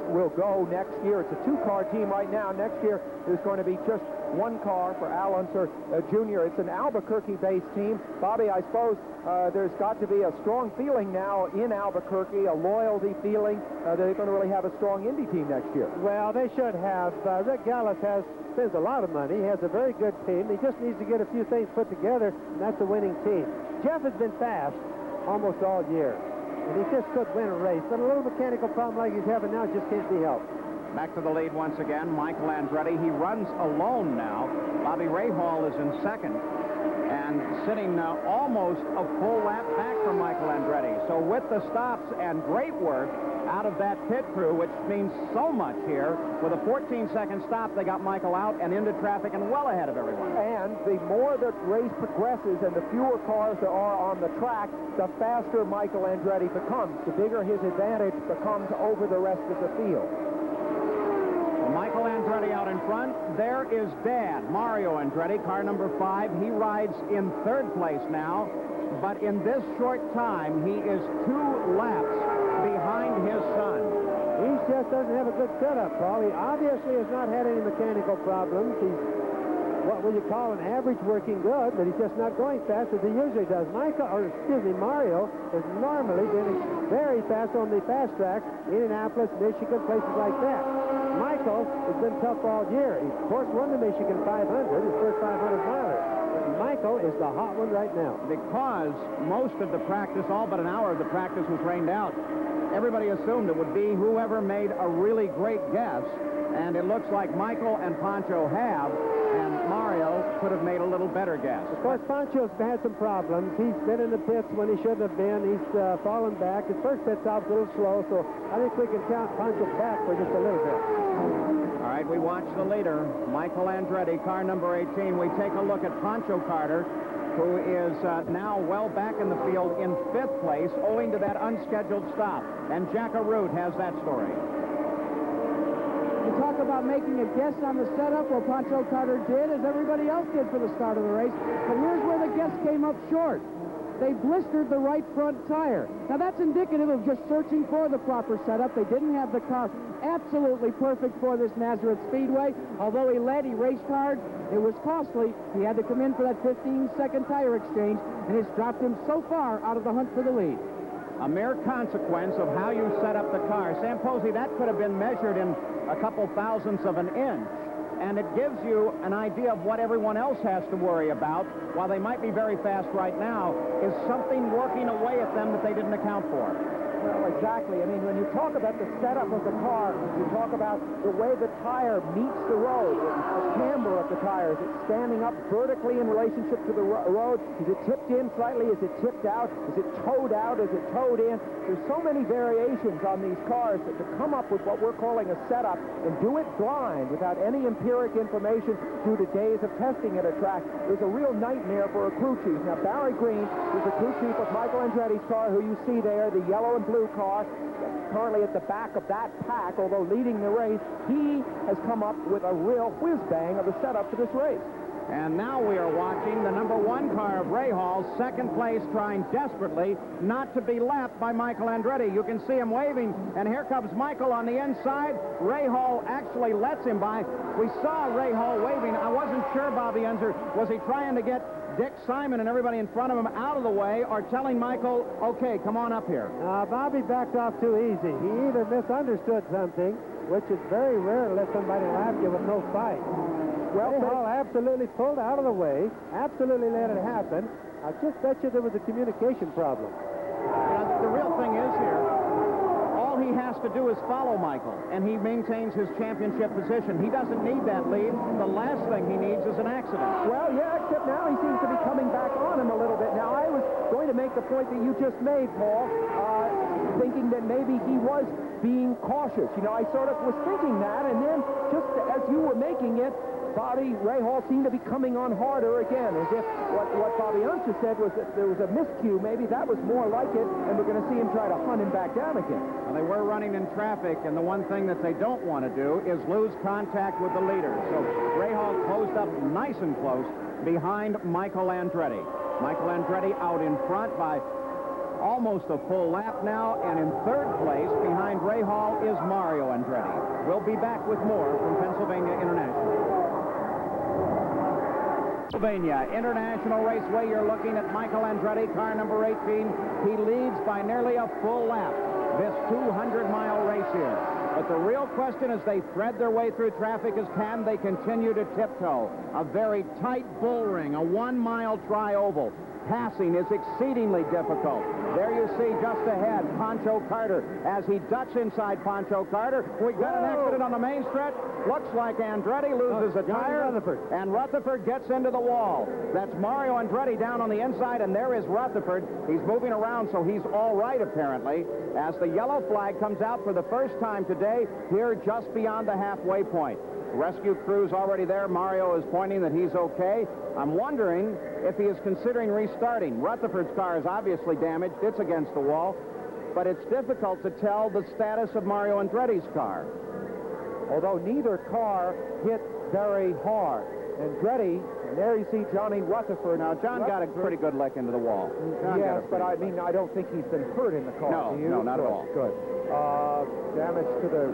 S2: will go next year. It's a 2-car team right now. Next year, there's going to be just 1 car for Al Unser Jr. It's an Albuquerque-based team. Bobby, I suppose there's got to be a strong feeling now in Albuquerque, a loyalty feeling that they're going to really have a strong Indy team next year.
S5: Well, they should have. Rick Gallis spends a lot of money. He has a very good team. He just needs to get a few things put together, and that's a winning team. Jeff has been fast almost all year, and he just could win a race, but a little mechanical problem like he's having now just can't be helped.
S1: Back to the lead once again, Michael Andretti. He runs alone now. Bobby Rahal is in 2nd, and sitting almost a full lap back from Michael Andretti. So with the stops and great work out of that pit crew, which means so much here, with a 14-second stop, they got Michael out and into traffic and well ahead of everyone.
S2: And the more the race progresses and the fewer cars there are on the track, the faster Michael Andretti becomes, the bigger his advantage becomes over the rest of the field.
S1: Well, Michael Andretti out in front. There is Dad, Mario Andretti, car number 5. He rides in 3rd place now, but in this short time, he is 2 laps behind his son.
S5: He just doesn't have a good setup, Paul. He obviously has not had any mechanical problems. He's what would you call an average working good, but he's just not going fast as he usually does. Mario has normally been very fast on the fast tracks, Indianapolis, Michigan, places like that. Michael has been tough all year. He, of course, won the Michigan 500, his first 500 miler. But Michael is the hot one right now.
S1: Because most of the practice, all but an hour of the practice, was rained out, everybody assumed it would be whoever made a really great guess, and it looks like Michael and Pancho have, and Mario could have made a little better guess.
S5: Of course, Pancho's had some problems. He's been in the pits when he shouldn't have been. He's fallen back. His first pit stop's a little slow, so I think we can count Pancho back for just a little bit.
S1: All right, we watch the leader, Michael Andretti, car number 18. We take a look at Pancho Carter, who is now well back in the field in 5th place, owing to that unscheduled stop. And Jack Arute has that story.
S3: You talk about making a guess on the setup. Well, Pancho Carter did, as everybody else did for the start of the race. But here's where the guess came up short. They blistered the right front tire. Now, that's indicative of just searching for the proper setup. They didn't have the car absolutely perfect for this Nazareth Speedway. Although he led, he raced hard. It was costly. He had to come in for that 15-second tire exchange, and it's dropped him so far out of the hunt for the lead.
S1: A mere consequence of how you set up the car. Sam Posey, that could have been measured in a couple thousandths of an inch. And it gives you an idea of what everyone else has to worry about, while they might be very fast right now, is something working away at them that they didn't account for.
S2: Well, exactly. I mean, when you talk about the setup of the car, you talk about the way the tire meets the road, the camber of the tire. Is it standing up vertically in relationship to the road? Is it tipped in slightly? Is it tipped out? Is it towed out? Is it towed in? There's so many variations on these cars that to come up with what we're calling a setup and do it blind without any empiric information due to days of testing at a track is a real nightmare for a crew chief. Now, Barry Green is the crew chief of Michael Andretti's car, who you see there, the yellow and blue car, currently at the back of that pack, although leading the race. He has come up with a real whiz-bang of a setup for this race.
S1: And now we are watching the number 1 car of Ray Hall, 2nd place, trying desperately not to be lapped by Michael Andretti. You can see him waving, and here comes Michael on the inside. Ray Hall actually lets him by. We saw Ray Hall waving. I wasn't sure, Bobby Unser, was he trying to get Dick Simon and everybody in front of him out of the way, or telling Michael, okay, come on up here?
S5: Bobby backed off too easy. He either misunderstood something, which is very rare to let somebody lap you with no fight. Well, Hall absolutely pulled out of the way, absolutely let it happen. I just bet you there was a communication problem.
S1: The real thing is here, all he has to do is follow Michael, and he maintains his championship position. He doesn't need that lead. The last thing he needs is an accident.
S2: Well, yeah, except now he seems to be coming back on him a little bit. Now, I was going to make the point that you just made, Paul, thinking that maybe he was being cautious. You know, I sort of was thinking that, and then just as you were making it, Bobby, Ray Hall seemed to be coming on harder again, as if what Bobby Unser said was that there was a miscue. Maybe that was more like it, and we're going to see him try to hunt him back down again.
S1: Well, they were running in traffic, and the one thing that they don't want to do is lose contact with the leader. So Ray Hall closed up nice and close behind Michael Andretti. Michael Andretti out in front by almost a full lap now, and in 3rd place behind Ray Hall is Mario Andretti. We'll be back with more from Pennsylvania International. Pennsylvania International Raceway, you're looking at Michael Andretti, car number 18. He leads by nearly a full lap this 200-mile race here. But the real question as they thread their way through traffic is, can they continue to tiptoe? A very tight bull ring, a 1-mile tri-oval. passing is exceedingly difficult. There you see just ahead, Pancho Carter. As he ducks inside Pancho Carter, we've got an accident on the main stretch. Looks like Andretti loses a tire, and Rutherford gets into the wall. That's Mario Andretti down on the inside, and there is Rutherford. He's moving around, so he's all right, apparently, as the yellow flag comes out for the first time today here just beyond the halfway point. Rescue crew's already there. Mario is pointing that he's okay. I'm wondering if he is considering restarting. Rutherford's car is obviously damaged. It's against the wall. But it's difficult to tell the status of Mario Andretti's car.
S2: Although neither car hit very hard. Andretti, and there you see Johnny Rutherford.
S1: Now, John got a pretty good lick into the wall.
S2: Yes, but I mean, I don't think he's been hurt in the car.
S1: No,
S2: do you?
S1: no, not at all.
S2: Good. Damage to the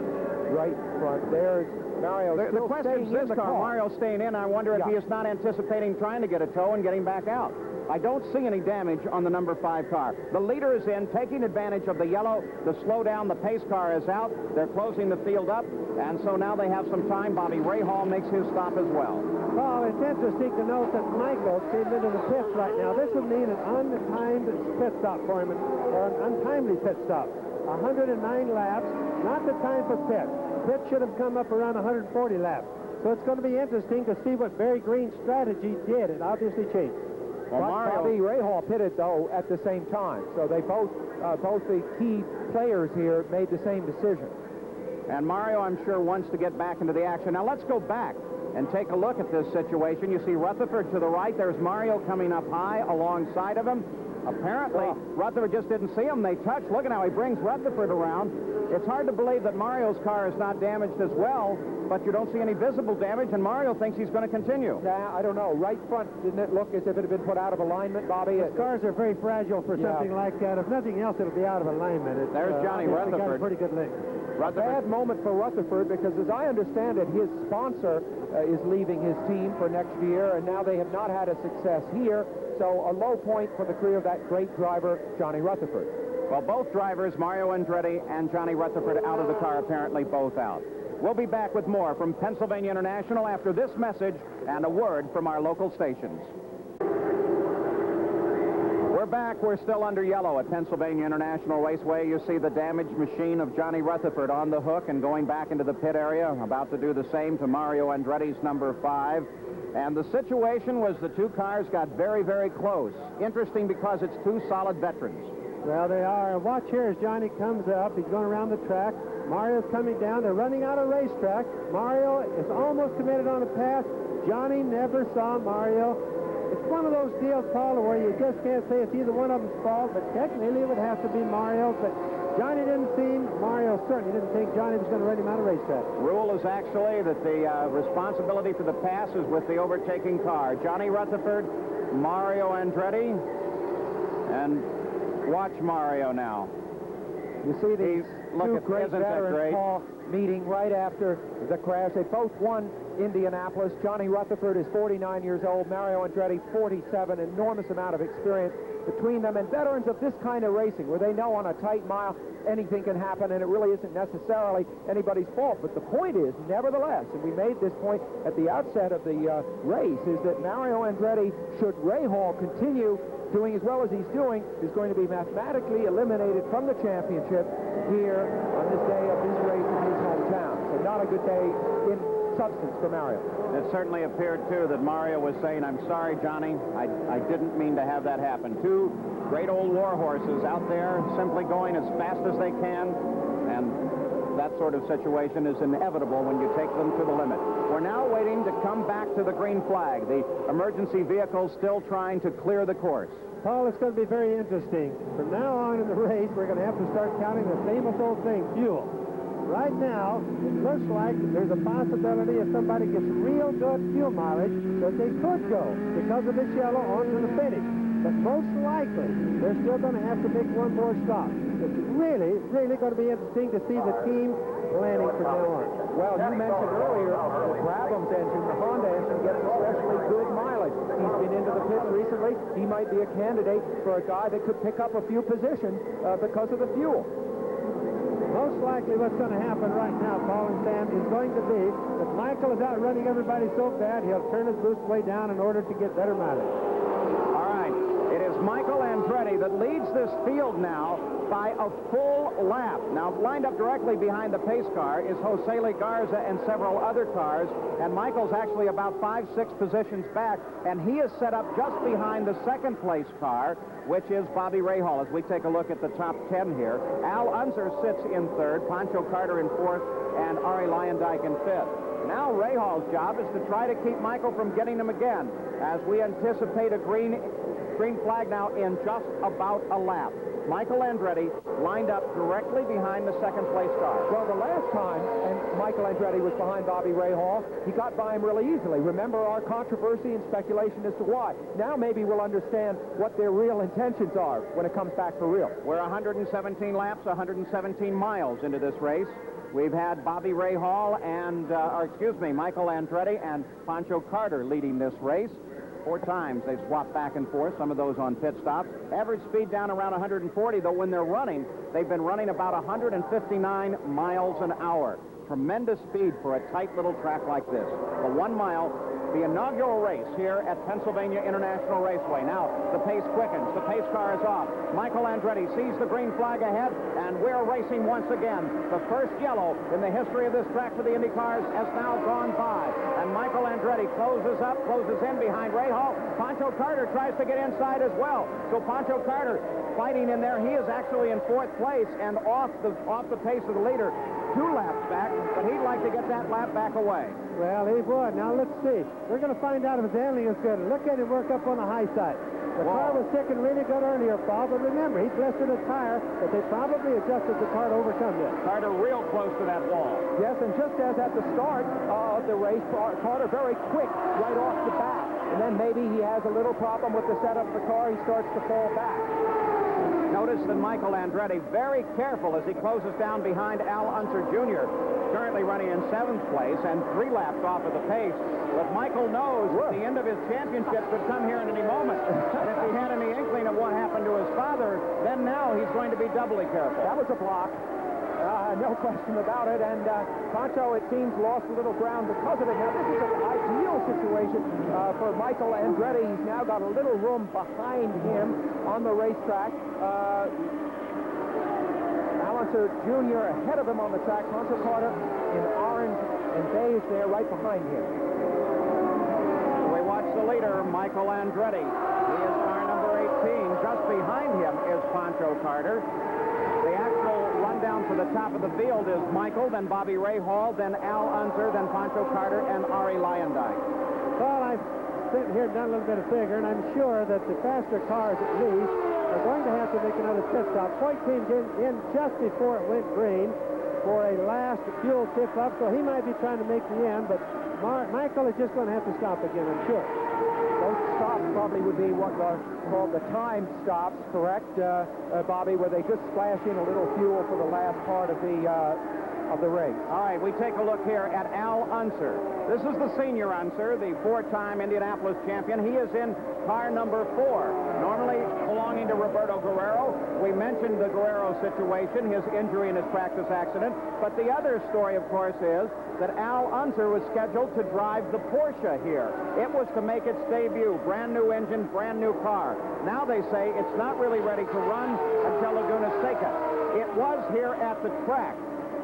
S2: right front. There's Mario.
S1: The question is this car, Mario staying in. I wonder if he is not anticipating trying to get a tow and getting back out. I don't see any damage on the number 5 car. The leader is in, taking advantage of the yellow. The slow down, the pace car is out. They're closing the field up, and so now they have some time. Bobby Rahal makes his stop as well.
S5: Well, it's interesting to note that Michael came into the pits right now. This would mean an untimed pit stop for him, or an untimely pit stop. 109 laps, not the time for pit. Pit should have come up around 140 laps. So it's going to be interesting to see what Barry Green's strategy did. It obviously changed.
S2: Well, Bobby Rahal pitted, though, at the same time. So they both the key players here made the same decision.
S1: And Mario, I'm sure, wants to get back into the action. Now, let's go back and take a look at this situation. You see Rutherford to the right. There's Mario coming up high alongside of him. Apparently, Rutherford just didn't see him. They touched. Look at how he brings Rutherford around. It's hard to believe that Mario's car is not damaged as well, but you don't see any visible damage, and Mario thinks he's going to continue.
S2: Yeah, I don't know. Right front, didn't it look as if it had been put out of alignment, Bobby?
S5: The cars are very fragile for something like that. If nothing else, it'll be out of alignment.
S1: There's Johnny Rutherford.
S5: Got a pretty good lick.
S2: Bad moment for Rutherford because, as I understand it, his sponsor is leaving his team for next year, and now they have not had a success here. So a low point for the career of that great driver, Johnny Rutherford.
S1: Well, both drivers, Mario Andretti and Johnny Rutherford, out of the car, apparently both out. We'll be back with more from Pennsylvania International after this message and a word from our local stations. We're back. We're still under yellow at Pennsylvania International Raceway. You see the damaged machine of Johnny Rutherford on the hook and going back into the pit area, about to do the same to Mario Andretti's number 5. And the situation was the two cars got very, very close. Interesting because it's two solid veterans.
S5: Well, they are. Watch here as Johnny comes up. He's going around the track. Mario's coming down. They're running out of racetrack. Mario is almost committed on the pass. Johnny never saw Mario. It's one of those deals, Paul, where you just can't say it's either one of them's fault, but technically it would have to be Mario's. But Johnny didn't see him. Mario certainly didn't think Johnny was going to run him out of racetrack.
S1: Rule is actually that the responsibility for the pass is with the overtaking car. Johnny Rutherford, Mario Andretti, and watch Mario now.
S2: You see these two great veterans, Paul, meeting right after the crash. They both won Indianapolis. Johnny Rutherford is 49 years old. Mario Andretti, 47. Enormous amount of experience between them, and veterans of this kind of racing, where they know on a tight mile anything can happen, and it really isn't necessarily anybody's fault. But the point is, nevertheless, and we made this point at the outset of the race, is that Mario Andretti, should Rahal continue doing as well as he's doing, is going to be mathematically eliminated from the championship here on this day of his race in his hometown. So not a good day in substance for Mario.
S1: It certainly appeared, too, that Mario was saying, I'm sorry, Johnny, I didn't mean to have that happen. Two great old war horses out there simply going as fast as they can, and that sort of situation is inevitable when you take them to the limit. We're now waiting to come back to the green flag. The emergency vehicle still trying to clear the course.
S5: Paul, it's going to be very interesting. From now on in the race, we're going to have to start counting the famous old thing, fuel. Right now, it looks like there's a possibility if somebody gets real good fuel mileage that they could go, because of this yellow, on to the finish. But most likely, they're still going to have to make one more stop. It's really, really going to be interesting to see the team planning from now on.
S2: Well, you mentioned earlier the Brabham's engine, the Honda engine, gets especially good mileage. He's been into the pits recently. He might be a candidate for a guy that could pick up a few positions because of the fuel.
S5: Most likely what's going to happen right now, Paul and Sam, is going to be that Michael is outrunning everybody so bad, he'll turn his boost way down in order to get better mileage.
S1: All right. It is Michael Andretti that leads this field now by a full lap. Now, lined up directly behind the pace car is Jose Garza and several other cars, and Michael's actually about 5-6 positions back, and he is set up just behind the second-place car, which is Bobby Rahal. As we take a look at the top 10 here, Al Unser sits in third, Pancho Carter in fourth, and Arie Luyendyk in fifth. Now Rahal's job is to try to keep Michael from getting him again, as we anticipate a green flag now in just about a lap. Michael Andretti lined up directly behind the second-place car.
S2: Well, the last time, and Michael Andretti was behind Bobby Rahal, he got by him really easily. Remember our controversy and speculation as to why. Now maybe we'll understand what their real intentions are when it comes back for real.
S1: We're 117 laps, 117 miles into this race. We've had Bobby Rahal and, Michael Andretti and Pancho Carter leading this race. 4 times they've swapped back and forth, some of those on pit stops. Average speed down around 140, though when they're running, they've been running about 159 miles an hour. Tremendous speed for a tight little track like this. The 1 mile, the inaugural race here at Pennsylvania International Raceway. Now, the pace quickens. The pace car is off. Michael Andretti sees the green flag ahead, and we're racing once again. The first yellow in the history of this track for the Indy cars has now gone by. And Michael Andretti closes in behind Rahal. Pancho Carter tries to get inside as well. So Pancho Carter fighting in there. He is actually in 4th place and off the pace of the leader. 2 laps back, but he'd like to get that lap back away.
S5: Well, he would. Now, let's see. We're going to find out if his handling is good. Look at him work up on the high side. The car was ticking really good earlier, Paul, but remember, he blistered a tire that they probably adjusted the car to overcome this.
S1: Carter real close to that wall.
S2: Yes, and just as at the start of the race, Carter very quick right off the bat. And then maybe he has a little problem with the setup of the car. He starts to fall back.
S1: Notice that Michael Andretti very careful as he closes down behind Al Unser Jr., currently running in 7th place and 3 laps off of the pace. But Michael knows that the end of his championship could come here at any moment. And if he had any inkling of what happened to his father, then now he's going to be doubly careful.
S2: That was a block. No question about it, and Pancho, it seems, lost a little ground because of it. Now, this is an ideal situation for Michael Andretti. He's now got a little room behind him on the racetrack. Alonso Jr. ahead of him on the track. Pancho Carter in orange and beige there right behind him.
S1: We watch the leader, Michael Andretti. He is car number 18. Just behind him is Pancho Carter. The actual rundown for the top of the field is Michael, then Bobby Rahal, then Al Unser, then Pancho Carter, and Arie Luyendyk.
S5: Well, I've sitting here and done a little bit of figuring. I'm sure that the faster cars, at least, are going to have to make another pit stop. Point came in just before it went green for a last fuel tip-up, so he might be trying to make the end, but Michael is just going to have to stop again, I'm sure.
S2: Those stops probably would be what are called the timed stops, correct, Bobby, where they just splash in a little fuel for the last part of the race.
S1: All right, we take a look here at Al Unser. This is the senior Unser, the 4-time Indianapolis champion. He is in car number 4, normally belonging to Roberto Guerrero. We mentioned the Guerrero situation, his injury in his practice accident. But the other story, of course, is that Al Unser was scheduled to drive the Porsche here. It was to make its debut. Brand new engine, brand new car. Now they say it's not really ready to run until Laguna Seca. It was here at the track.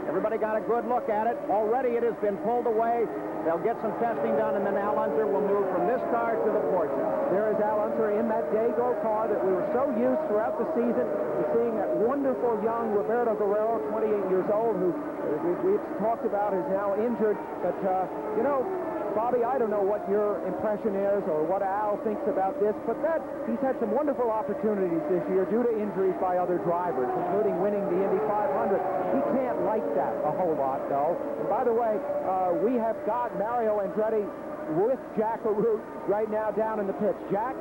S1: Everybody got a good look at it. Already it has been pulled away. They'll get some testing done, and then Al Unser will move from this car to the Porsche.
S2: There is Al Unser in that Dago car that we were so used throughout the season to seeing that wonderful young Roberto Guerrero, 28 years old, who we've talked about is now injured. But, Bobby, I don't know what your impression is or what Al thinks about this, but he's had some wonderful opportunities this year due to injuries by other drivers, including winning the Indy 500. He can't like that a whole lot, though. And by the way, we have got Mario Andretti with Jack LaRoute right now down in the pits. Jack?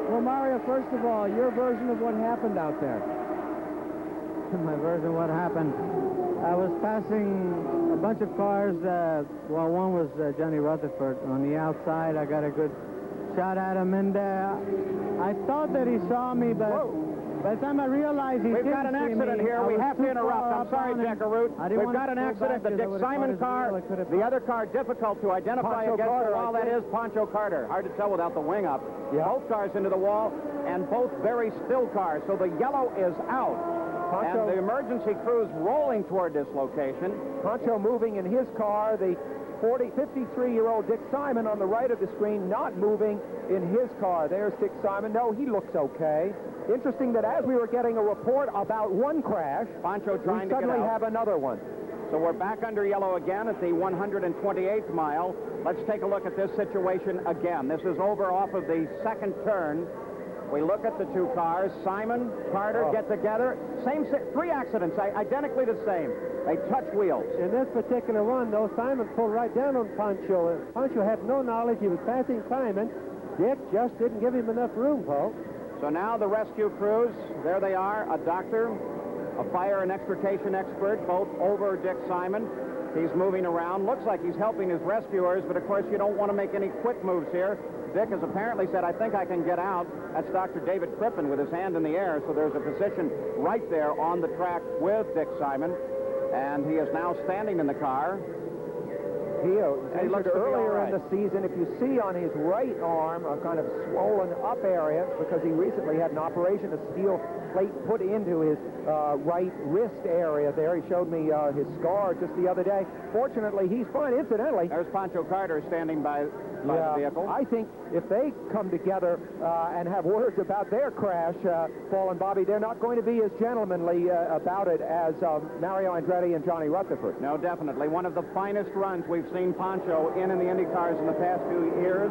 S3: Well, Mario, first of all, your version of what happened out there.
S4: My version of what happened. I was passing a bunch of cars. One was Johnny Rutherford on the outside. I got a good shot at him, and I thought that he saw me, but By the time I realized he
S1: We've
S4: didn't
S1: got an
S4: see
S1: accident
S4: me,
S1: here.
S4: I
S1: We
S4: was
S1: have to
S4: too
S1: interrupt.
S4: far
S1: I'm
S4: up
S1: sorry,
S4: on him.
S1: Jackaroot.
S4: I didn't
S1: We've
S4: want
S1: got
S4: to
S1: an
S4: go
S1: accident.
S4: back
S1: The
S4: because I
S1: Dick
S4: would've caught
S1: Simon
S4: his
S1: car,
S4: wheel. I could have
S1: the other car, difficult to identify
S2: Pancho
S1: against
S2: Carter,
S1: the wall.
S2: I
S1: That
S2: think.
S1: is Pancho Carter. Hard to tell without the wing up.
S2: Yeah.
S1: Both cars into the wall, and both very still cars. So the yellow is out.
S2: Pancho,
S1: And the emergency crew's rolling toward this location.
S2: Pancho moving in his car. The 53-year-old Dick Simon on the right of the screen not moving in his car. There's Dick Simon. No, he looks okay. Interesting that as we were getting a report about one crash,
S1: Pancho trying
S2: we
S1: to get
S2: suddenly
S1: out.
S2: have another one.
S1: So we're back under yellow again at the 128th mile. Let's take a look at this situation again. This is over off of the second turn. We look at the two cars. Simon, Carter get together. Three accidents, identically the same. They touch wheels.
S5: In this particular one, though, Simon pulled right down on Pancho. Pancho had no knowledge he was passing Simon. Dick just didn't give him enough room, Paul.
S1: So now the rescue crews, there they are, a doctor, a fire and extrication expert, both over Dick Simon. He's moving around. Looks like he's helping his rescuers, but of course you don't want to make any quick moves here. Dick has apparently said, I think I can get out. That's Dr. David Crippen with his hand in the air, so there's a physician right there on the track with Dick Simon, and he is now standing in the car.
S2: He
S1: looks to be all
S2: earlier
S1: right.
S2: in the season, if you see on his right arm a kind of swollen up area, because he recently had an operation, a steel plate put into his right wrist area there. He showed me his scar just the other day. Fortunately, he's fine. Incidentally,
S1: There's Pancho Carter standing by the vehicle.
S2: I think if they come together and have words about their crash, Paul and Bobby, they're not going to be as gentlemanly about it as Mario Andretti and Johnny Rutherford.
S1: No, definitely. One of the finest runs we've seen Pancho in the Indy cars in the past few years,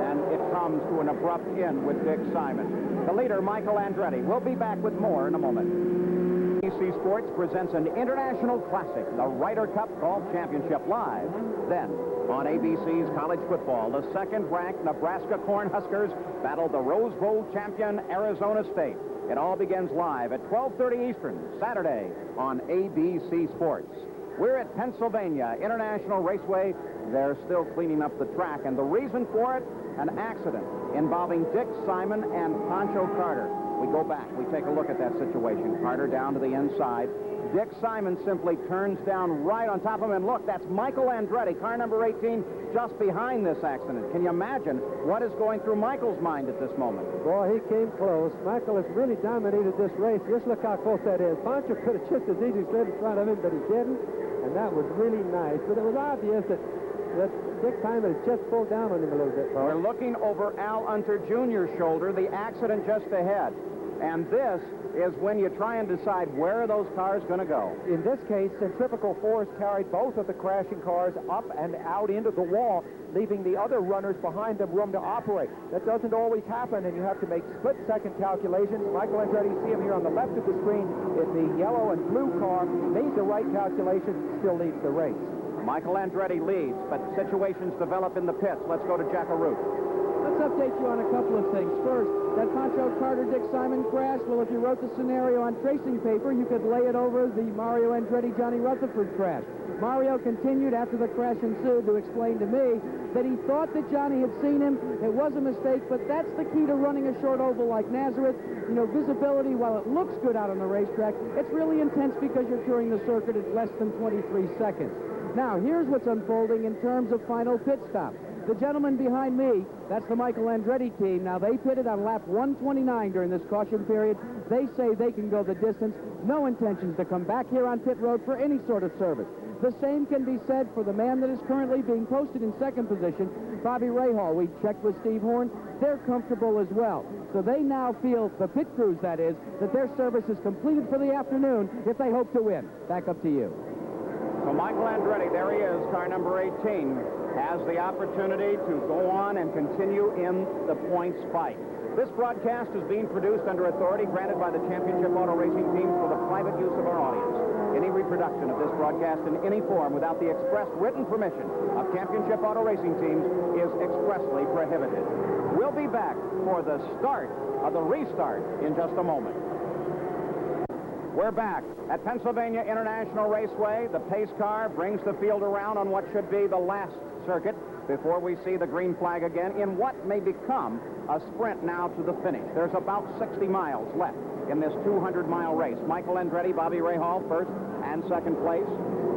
S1: and it comes to an abrupt end with Dick Simon. The leader, Michael Andretti. We'll be back with more in a moment. ABC Sports presents an international classic, the Ryder Cup Golf Championship, live. Then, on ABC's college football, the second-ranked Nebraska Cornhuskers battle the Rose Bowl champion Arizona State. It all begins live at 12:30 Eastern, Saturday, on ABC Sports. We're at Pennsylvania International Raceway. They're still cleaning up the track, and the reason for it, an accident involving Dick Simon and Pancho Carter. We go back. We take a look at that situation. Carter down to the inside. Dick Simon simply turns down right on top of him. And look, that's Michael Andretti, car number 18, just behind this accident. Can you imagine what is going through Michael's mind at this moment?
S5: Boy, he came close. Michael has really dominated this race. Just look how close that is. Pancho could have just as easily slid in front of him, but he didn't, and that was really nice. But it was obvious that Dick Simon had just pulled down on him a little bit, Paul.
S1: We're looking over Al Unter Jr.'s shoulder, the accident just ahead. And this is when you try and decide where are those cars going to go.
S2: In this case, centrifugal force carried both of the crashing cars up and out into the wall, leaving the other runners behind them room to operate. That doesn't always happen, and you have to make split-second calculations. Michael Andretti, you see him here on the left of the screen in the yellow and blue car, made the right calculations, still leads the race.
S1: Michael Andretti leads, but situations develop in the pits. Let's go to Jackaroot.
S3: Let's update you on a couple of things. First, that Pancho Carter Dick Simon crash, well, if you wrote the scenario on tracing paper, you could lay it over the Mario Andretti Johnny Rutherford crash. Mario continued after the crash ensued to explain to me that he thought that Johnny had seen him. It was a mistake, but that's the key to running a short oval like Nazareth. You know, visibility, while it looks good out on the racetrack, it's really intense because you're touring the circuit at less than 23 seconds. Now, here's what's unfolding in terms of final pit stop. The gentleman behind me, that's the Michael Andretti team. Now, they pitted on lap 129 during this caution period. They say they can go the distance. No intentions to come back here on pit road for any sort of service. The same can be said for the man that is currently being posted in second position, Bobby Rahal. We checked with Steve Horn. They're comfortable as well. So they now feel, the pit crews that is, that their service is completed for the afternoon if they hope to win. Back up to you.
S1: So Michael Andretti, there he is, car number 18, has the opportunity to go on and continue in the points fight. This broadcast is being produced under authority granted by the Championship Auto Racing Teams for the private use of our audience. Any reproduction of this broadcast in any form without the express written permission of Championship Auto Racing Teams is expressly prohibited. We'll be back for the start of the restart in just a moment. We're back at Pennsylvania International Raceway. The pace car brings the field around on what should be the last circuit before we see the green flag again in what may become a sprint now to the finish. There's about 60 miles left in this 200-mile race. Michael Andretti, Bobby Rahal, first and second place,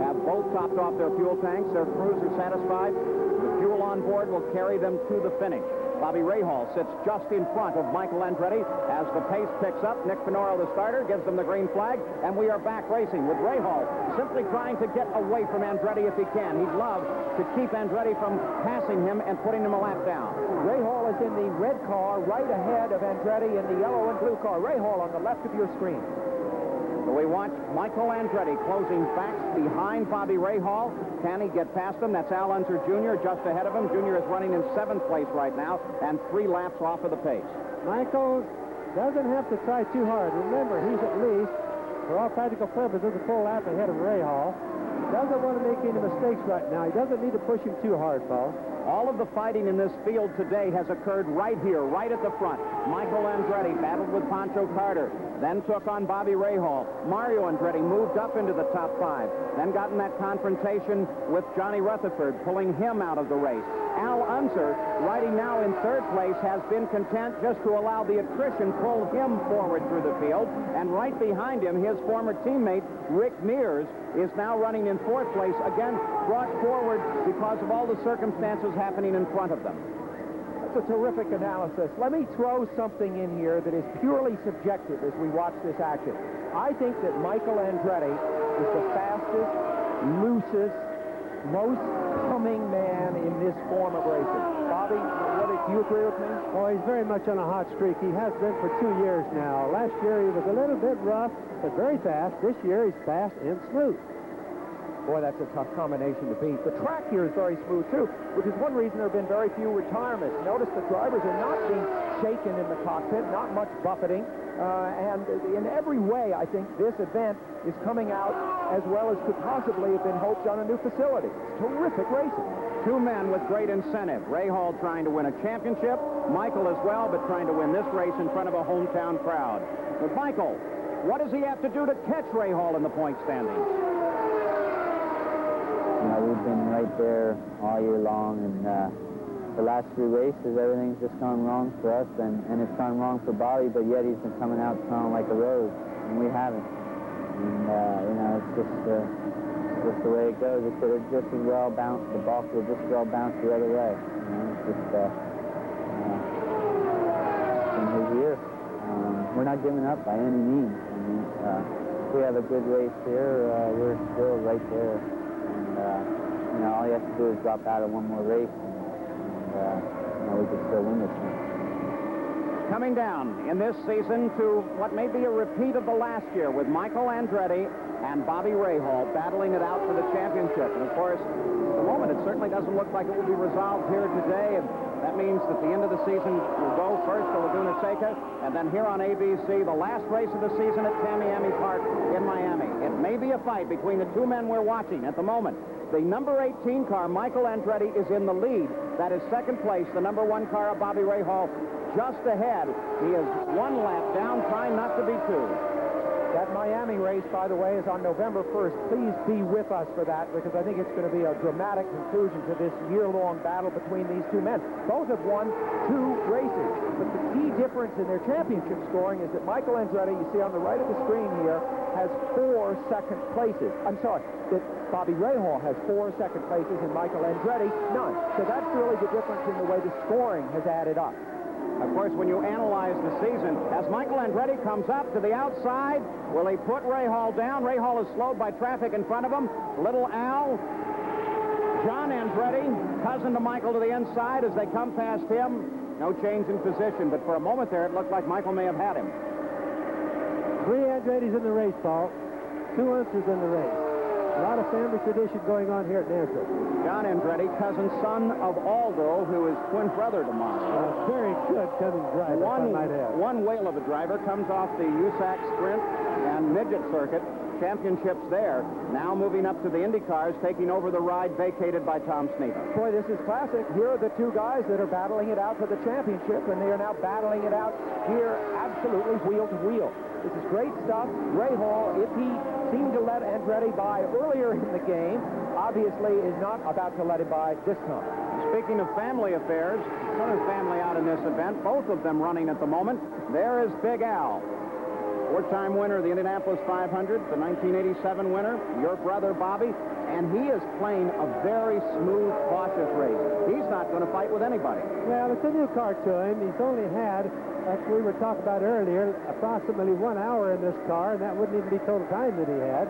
S1: have both topped off their fuel tanks. Their crews are satisfied. The fuel on board will carry them to the finish. Bobby Rahal sits just in front of Michael Andretti as the pace picks up. Nick Finoro, the starter, gives them the green flag, and we are back racing with Rahal simply trying to get away from Andretti if he can. He'd love to keep Andretti from passing him and putting him a lap down.
S2: Rahal is in the red car right ahead of Andretti in the yellow and blue car. Rahal on the left of your screen.
S1: So we watch Michael Andretti closing fast behind Bobby Rahal. Can he get past him? That's Al Unser Jr. just ahead of him. Jr. is running in 7th place right now and 3 laps off of the pace.
S5: Michael doesn't have to try too hard. Remember, he's at least, for all practical purposes, a full lap ahead of Rahal. He doesn't want to make any mistakes right now. He doesn't need to push him too hard, Paul.
S1: All of the fighting in this field today has occurred right here, right at the front. Michael Andretti battled with Pancho Carter, then took on Bobby Rahal. Mario Andretti moved up into the top 5, then got in that confrontation with Johnny Rutherford, pulling him out of the race. Al Unser, riding now in 3rd place, has been content just to allow the attrition pull him forward through the field. And right behind him, his former teammate, Rick Mears, is now running in 4th place, again brought forward because of all the circumstances happening in front of them.
S2: That's a terrific analysis. Let me throw something in here that is purely subjective as we watch this action. I think that Michael Andretti is the fastest, loosest, most coming man in this form of racing. Bobby, do you agree with me?
S5: Oh, he's very much on a hot streak. He has been for 2 years now. Last year he was a little bit rough, but very fast. This year he's fast and smooth.
S2: Boy, that's a tough combination to beat. The track here is very smooth, too, which is one reason there have been very few retirements. Notice the drivers are not being shaken in the cockpit, not much buffeting. And in every way, I think this event is coming out as well as could possibly have been hoped on a new facility. It's terrific racing.
S1: 2 men with great incentive. Rahal trying to win a championship, Michael as well, but trying to win this race in front of a hometown crowd. But Michael, what does he have to do to catch Rahal in the point standings?
S6: You know, we've been right there all year long, and the last 3 races, everything's just gone wrong for us, and it's gone wrong for Bobby, but yet he's been coming out smelling like a rose, and we haven't. And, you know, it's just the way it goes. It could have just as well bounced, the ball could have just as well bounced the other way. You know, it's just in his year. We're not giving up by any means. I mean, if we have a good race here, we're still right there. You know, all you have to do is drop out of one more race, and you know, we could still win this one.
S1: Coming down in this season to what may be a repeat of the last year with Michael Andretti and Bobby Rahal battling it out for the championship. And of course, at the moment, it certainly doesn't look like it will be resolved here today. And that means that the end of the season will go first to Laguna Seca, and then here on ABC, the last race of the season at Tamiami Park in Miami. It may be a fight between the 2 men we're watching at the moment. The number 18 car, Michael Andretti, is in the lead. That is 2nd place. The number 1 car of Bobby Rahal just ahead. He is 1 lap down, trying not to be 2.
S2: That Miami race, by the way, is on November 1st. Please be with us for that, because I think it's going to be a dramatic conclusion to this year-long battle between these 2 men. Both have won 2 races, but the key difference in their championship scoring is that Michael Andretti, you see on the right of the screen here, has 4 second places. I'm sorry, that Bobby Rahal has 4 second places and Michael Andretti none. So that's really the difference in the way the scoring has added up.
S1: Of course, when you analyze the season, as Michael Andretti comes up to the outside, will he put Rahal down? Rahal is slowed by traffic in front of him. Little Al, John Andretti, cousin to Michael to the inside as they come past him. No change in position, but for a moment there, it looked like Michael may have had him.
S5: 3 Andretti's in the race, Paul. 2 Unsers in the race. A lot of family tradition going on here at Nashville.
S1: John Andretti, son of Aldo, who is twin brother to Mario.
S5: Very good cousin driver,
S1: one whale of a driver, comes off the USAC sprint and midget circuit. championships there. Now moving up to the IndyCars, taking over the ride vacated by Tom Sneva.
S2: Boy, this is classic. Here are the two guys that are battling it out for the championship, and they are now battling it out here absolutely wheel to wheel. This is great stuff. Ray Hall, if he seemed to let Andretti by earlier in the game, obviously is not about to let him by this time.
S1: Speaking of family affairs, another family out in this event, both of them running at the moment. There is Big Al, four-time winner of the Indianapolis 500, the 1987 winner, your brother Bobby, and he is playing a very smooth, cautious race. He's not going to fight with anybody.
S5: Well, it's a new car to him. He's only had, as we were talking about earlier, approximately 1 hour in this car, and that wouldn't even be total time that he had.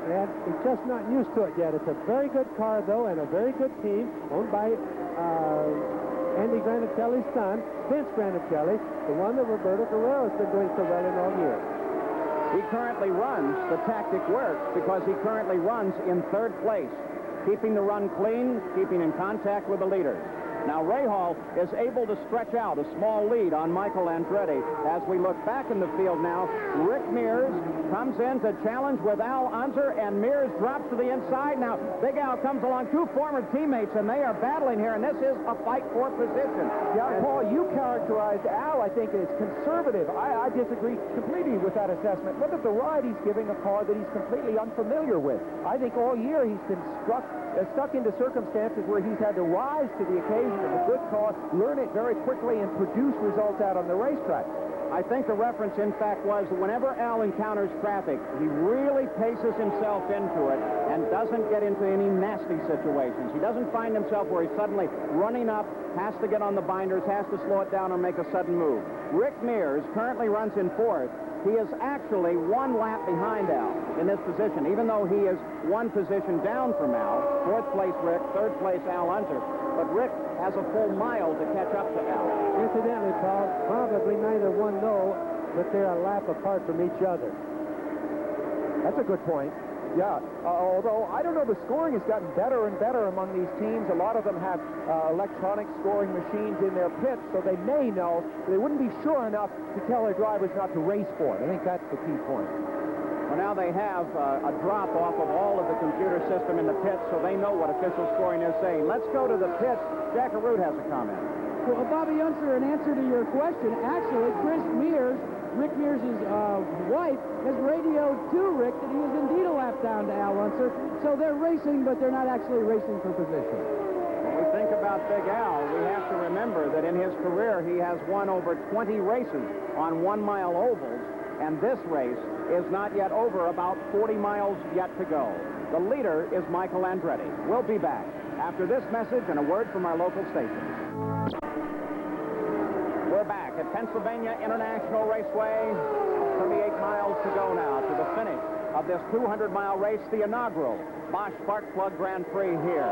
S5: And he's just not used to it yet. It's a very good car, though, and a very good team, owned by Andy Granatelli's son, Vince Granatelli, the one that Roberto Guerrero has been doing so well in all year.
S1: He currently runs, the tactic works, because he currently runs in third place, keeping the run clean, keeping in contact with the leaders. Now, Ray Hall is able to stretch out a small lead on Michael Andretti. As we look back in the field now, Rick Mears comes in to challenge with Al Unser, and Mears drops to the inside. Now, Big Al comes along, two former teammates, and they are battling here, and this is a fight for position.
S2: Yeah, Paul, you characterized Al, I think, as conservative. I disagree completely with that assessment. Look at the ride he's giving a car that he's completely unfamiliar with. I think all year he's been stuck into circumstances where he's had to rise to the occasion of a good car, learn it very quickly, and produce results out on the racetrack.
S1: I think the reference, in fact, was whenever Al encounters traffic, he really paces himself into it and doesn't get into any nasty situations. He doesn't find himself where he's suddenly running up, has to get on the binders, has to slow it down or make a sudden move. Rick Mears currently runs in fourth. He is actually one lap behind Al in this position, even though he is one position down from Al. Fourth place Rick, third place Al Unser. But Rick has a full mile to catch up to Al.
S5: Incidentally, Paul, probably neither one know that they're a lap apart from each other.
S2: That's a good point. Yeah, although I don't know, the scoring has gotten better and better among these teams. A lot of them have electronic scoring machines in their pits, so they may know. They wouldn't be sure enough to tell their drivers not to race for it. I think that's the key point.
S1: Well, now they have a drop off of all of the computer system in the pits, so they know what official scoring is saying. Let's go to the pits. Jack Arute has a comment.
S3: Well, Bobby Unser, in answer to your question, actually, Chris Mears, Rick Mears' wife, has radioed to Rick that he is indeed a lap down to Al Unser. So they're racing, but they're not actually racing for position.
S1: When we think about Big Al, we have to remember that in his career, he has won over 20 races on 1 mile ovals, and this race is not yet over, about 40 miles yet to go. The leader is Michael Andretti. We'll be back after this message and a word from our local station. We're back at Pennsylvania International Raceway. 38 miles to go now to the finish of this 200-mile race, the inaugural Bosch Spark Plug Grand Prix here.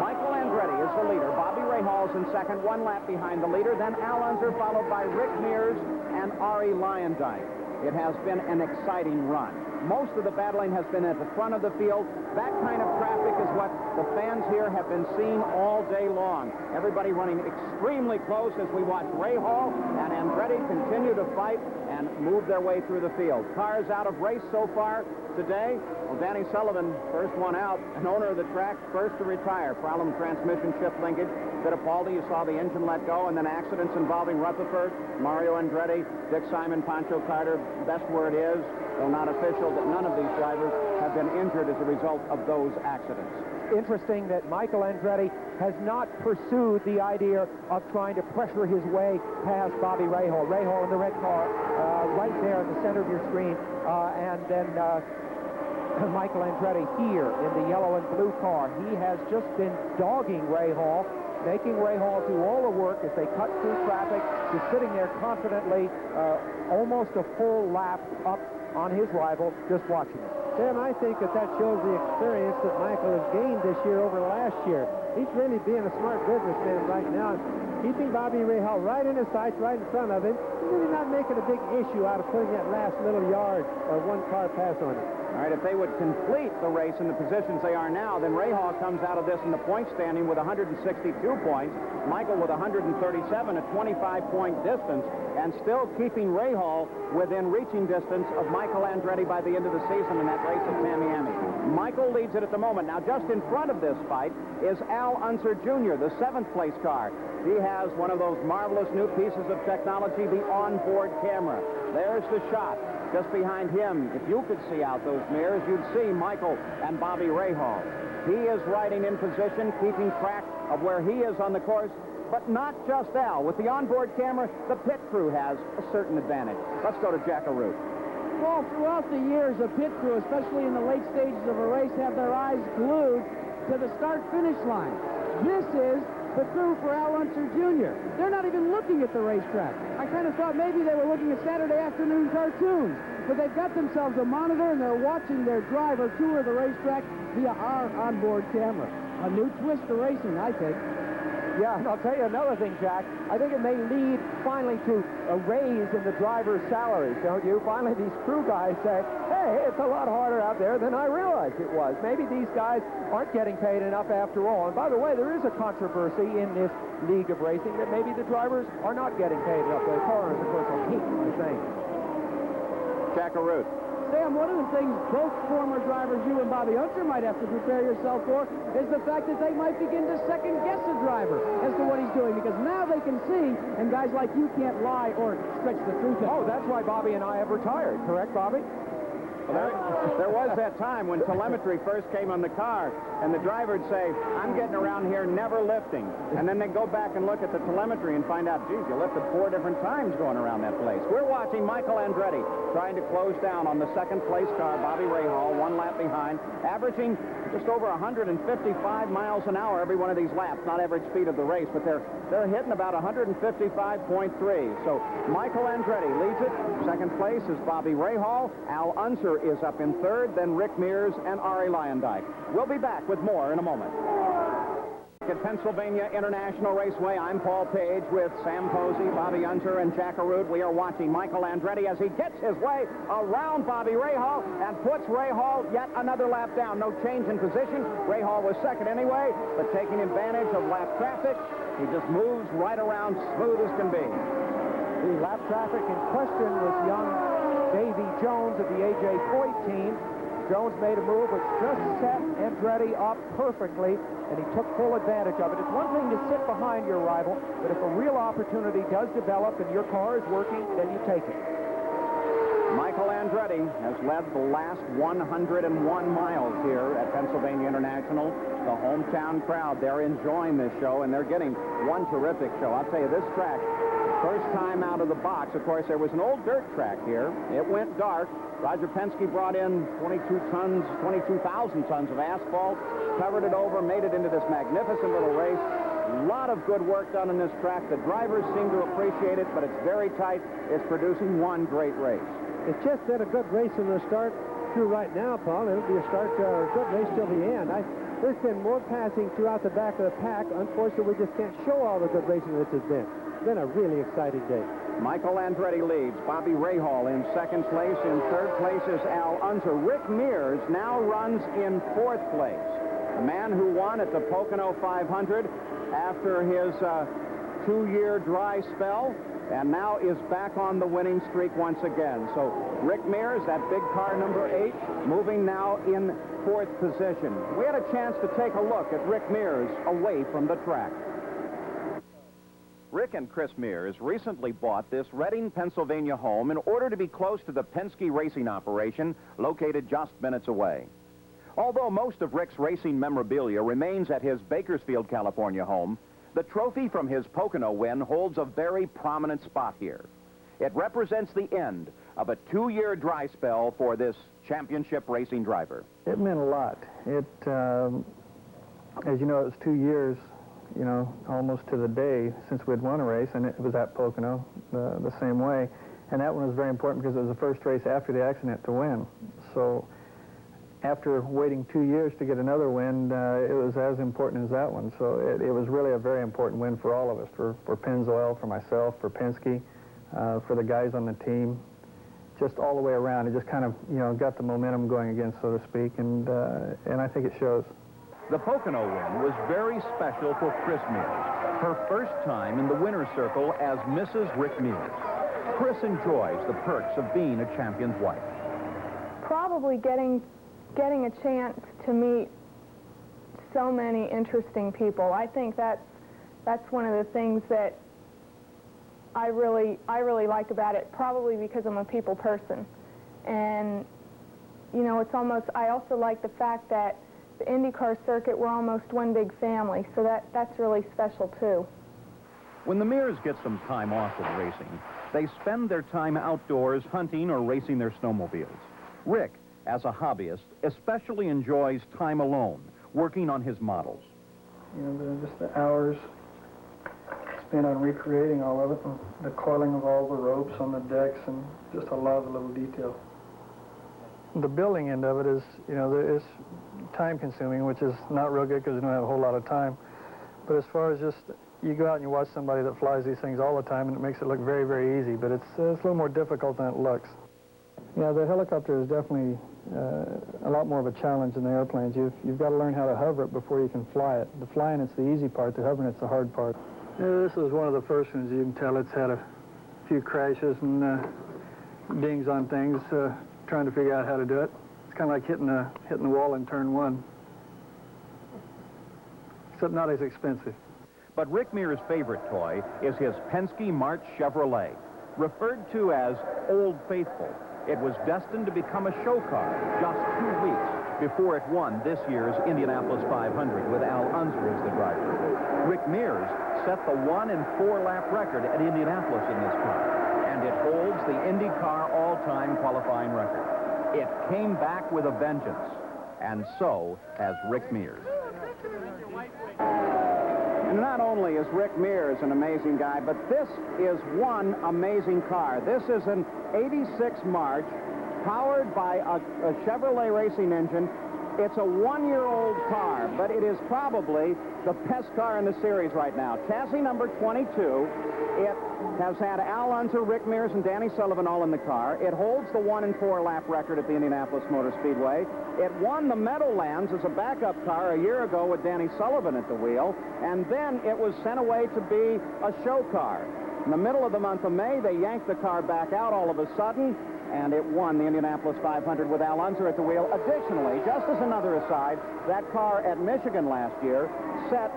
S1: Michael Andretti is the leader. Bobby Rahals in second, 1 lap behind the leader. Then Al Unser, followed by Rick Mears and Ari Lyondike. It has been an exciting run. Most of the battling has been at the front of the field. That kind of traffic is what the fans here have been seeing all day long. Everybody running extremely close as we watch Ray Hall and Andretti continue to fight and move their way through the field. Cars out of race so far today. Well, Danny Sullivan, first one out, an owner of the track, first to retire. Problem transmission shift linkage. Fittipaldi, you saw the engine let go, and then accidents involving Rutherford, Mario Andretti, Dick Simon, Pancho Carter. Best word is, though not official, that none of these drivers have been injured as a result of those accidents.
S2: Interesting that Michael Andretti has not pursued the idea of trying to pressure his way past Bobby Rahal. Rahal in the red car, right there in the center of your screen, and then Michael Andretti here in the yellow and blue car. He has just been dogging Rahal, making Rahal do all the work as they cut through traffic, just sitting there confidently, almost a full lap up on his rival, just watching him.
S5: Sam, I think that shows the experience that Michael has gained this year over last year. He's really being a smart businessman right now, keeping Bobby Rahal right in his sights, right in front of him, really not making a big issue out of putting that last little yard or one car pass on it.
S1: All right, if they would complete the race in the positions they are now, then Rahal comes out of this in the point standing with 162 points, Michael with 137, a 25-point distance, and still keeping Rahal within reaching distance of Michael Andretti by the end of the season in that race at Tamiami. Michael leads it at the moment. Now, just in front of this fight is Al Unser Jr., the 7th place car. He has one of those marvelous new pieces of technology, the onboard camera. There's the shot. Just behind him, if you could see out those mirrors, you'd see Michael and Bobby Rahal. He is riding in position, keeping track of where he is on the course, but not just Al. With the onboard camera, the pit crew has a certain advantage. Let's go to Jack Arute.
S3: Well, throughout the years, a pit crew, especially in the late stages of a race, have their eyes glued to the start-finish line. This is the crew for Al Unser Jr. They're not even looking at the racetrack. I kind of thought maybe they were looking at Saturday afternoon cartoons, but they've got themselves a monitor and they're watching their driver tour the racetrack via our onboard camera. A new twist to racing, I think.
S2: Yeah, and I'll tell you another thing, Jack. I think it may lead finally to a raise in the driver's salaries, don't you? Finally, these crew guys say, hey, it's a lot harder out there than I realized it was. Maybe these guys aren't getting paid enough after all. And by the way, there is a controversy in this league of racing that maybe the drivers are not getting paid enough. The cars, of course, will hate my saying.
S1: Jack Arute.
S3: Sam, one of the things both former drivers, you and Bobby Unser, might have to prepare yourself for is the fact that they might begin to second-guess a driver as to what he's doing, because now they can see, and guys like you can't lie or stretch the truth.
S2: Oh, that's why Bobby and I have retired, correct, Bobby?
S1: Well, there was that time when telemetry first came on the car, and the driver would say, I'm getting around here never lifting. And then they go back and look at the telemetry and find out, geez, you lifted 4 different times going around that place. We're watching Michael Andretti trying to close down on the 2nd place car, Bobby Rahal, 1 lap behind, averaging just over 155 miles an hour every one of these laps. Not average speed of the race, but they're hitting about 155.3. So Michael Andretti leads it. 2nd place is Bobby Rahal. Al Unser is up in 3rd, then Rick Mears and Ari Lyondike. We'll be back with more in a moment. At Pennsylvania International Raceway, I'm Paul Page with Sam Posey, Bobby Unser, and Jack Arute. We are watching Michael Andretti as he gets his way around Bobby Rahal and puts Rahal yet another lap down. No change in position. Rahal was 2nd anyway, but taking advantage of lap traffic, he just moves right around smooth as can be.
S2: The lap traffic in question was young Davy Jones of the A.J. Foyt team. Jones made a move which just set Andretti up perfectly, and he took full advantage of it. It's one thing to sit behind your rival, but if a real opportunity does develop and your car is working, then you take it.
S1: Michael Andretti has led the last 101 miles here at Pennsylvania International. The hometown crowd, they're enjoying this show, and they're getting one terrific show. I'll tell you, this track, first time out of the box, of course, there was an old dirt track here. It went dark. Roger Penske brought in 22,000 tons of asphalt, covered it over, made it into this magnificent little race. A lot of good work done in this track. The drivers seem to appreciate it, but it's very tight. It's producing one great race.
S5: It's just been a good race from the start through right now, Paul. It'll be a good race till the end. There's been more passing throughout the back of the pack. Unfortunately, we just can't show all the good racing that has been. It's been a really exciting day.
S1: Michael Andretti leads. Bobby Rahal in 2nd place. In 3rd place is Al Unser. Rick Mears now runs in 4th place. The man who won at the Pocono 500 after his 2-year dry spell, and now is back on the winning streak once again. So Rick Mears, that big car number 8, moving now in 4th position. We had a chance to take a look at Rick Mears away from the track. Rick and Chris Mears recently bought this Reading, Pennsylvania home in order to be close to the Penske racing operation located just minutes away. Although most of Rick's racing memorabilia remains at his Bakersfield, California home, the trophy from his Pocono win holds a very prominent spot here. It represents the end of a 2-year dry spell for this championship racing driver.
S8: It meant a lot. It, as you know, it was 2 years, you know, almost to the day since we'd won a race, and it was at Pocono the same way. And that one was very important because it was the first race after the accident to win. So after waiting 2 years to get another win, it was as important as that one. So it was really a very important win for all of us, for Pennzoil, for myself, for Penske. for the guys on the team, just all the way around. It just kind of, you know, got the momentum going again, so to speak, and I think it shows.
S1: The Pocono win was very special for Chris Mears, her first time in the winner's circle as Mrs. Rick Mears. Chris enjoys the perks of being a champion's wife.
S9: Probably getting a chance to meet so many interesting people. I think that's one of the things that I really like about it, probably because I'm a people person. And, you know, it's almost, I also like the fact that the IndyCar circuit, we're almost one big family, so that's really special too.
S1: When the Mears get some time off of racing, they spend their time outdoors hunting or racing their snowmobiles. Rick, as a hobbyist, especially enjoys time alone, working on his models.
S8: You know, just the hours spent on recreating all of it, and the coiling of all the ropes on the decks, and just a lot of the little detail. The building end of it is, you know, it's time-consuming, which is not real good because you don't have a whole lot of time. But as far as just, you go out and you watch somebody that flies these things all the time, and it makes it look very, very easy, but it's a little more difficult than it looks. Yeah, the helicopter is definitely a lot more of a challenge than the airplanes. You've got to learn how to hover it before you can fly it. The flying, it's the easy part. The hovering, it's the hard part. Yeah, this is one of the first ones. You can tell it's had a few crashes and dings on things, trying to figure out how to do it. It's kind of like hitting the wall in turn one, except not as expensive.
S1: But Rick Mears' favorite toy is his Penske March Chevrolet, referred to as Old Faithful. It was destined to become a show car just 2 weeks before it won this year's Indianapolis 500 with Al Unser as the driver. Rick Mears set the 1 and 4 lap record at Indianapolis in this car, and it holds the IndyCar all-time qualifying record. It came back with a vengeance, and so has Rick Mears. And not only is Rick Mears an amazing guy, but this is one amazing car. This is an 86 March powered by a Chevrolet racing engine. It's a one-year-old car, but it is probably the best car in the series right now. Chassis number 22. It has had Al Unser, Rick Mears, and Danny Sullivan all in the car. It holds the 1 and 4 lap record at the Indianapolis Motor Speedway. It won the Meadowlands as a backup car a year ago with Danny Sullivan at the wheel, and then it was sent away to be a show car. In the middle of the month of May, they yanked the car back out all of a sudden, and it won the Indianapolis 500 with Al Unser at the wheel. Additionally, just as another aside, that car at Michigan last year set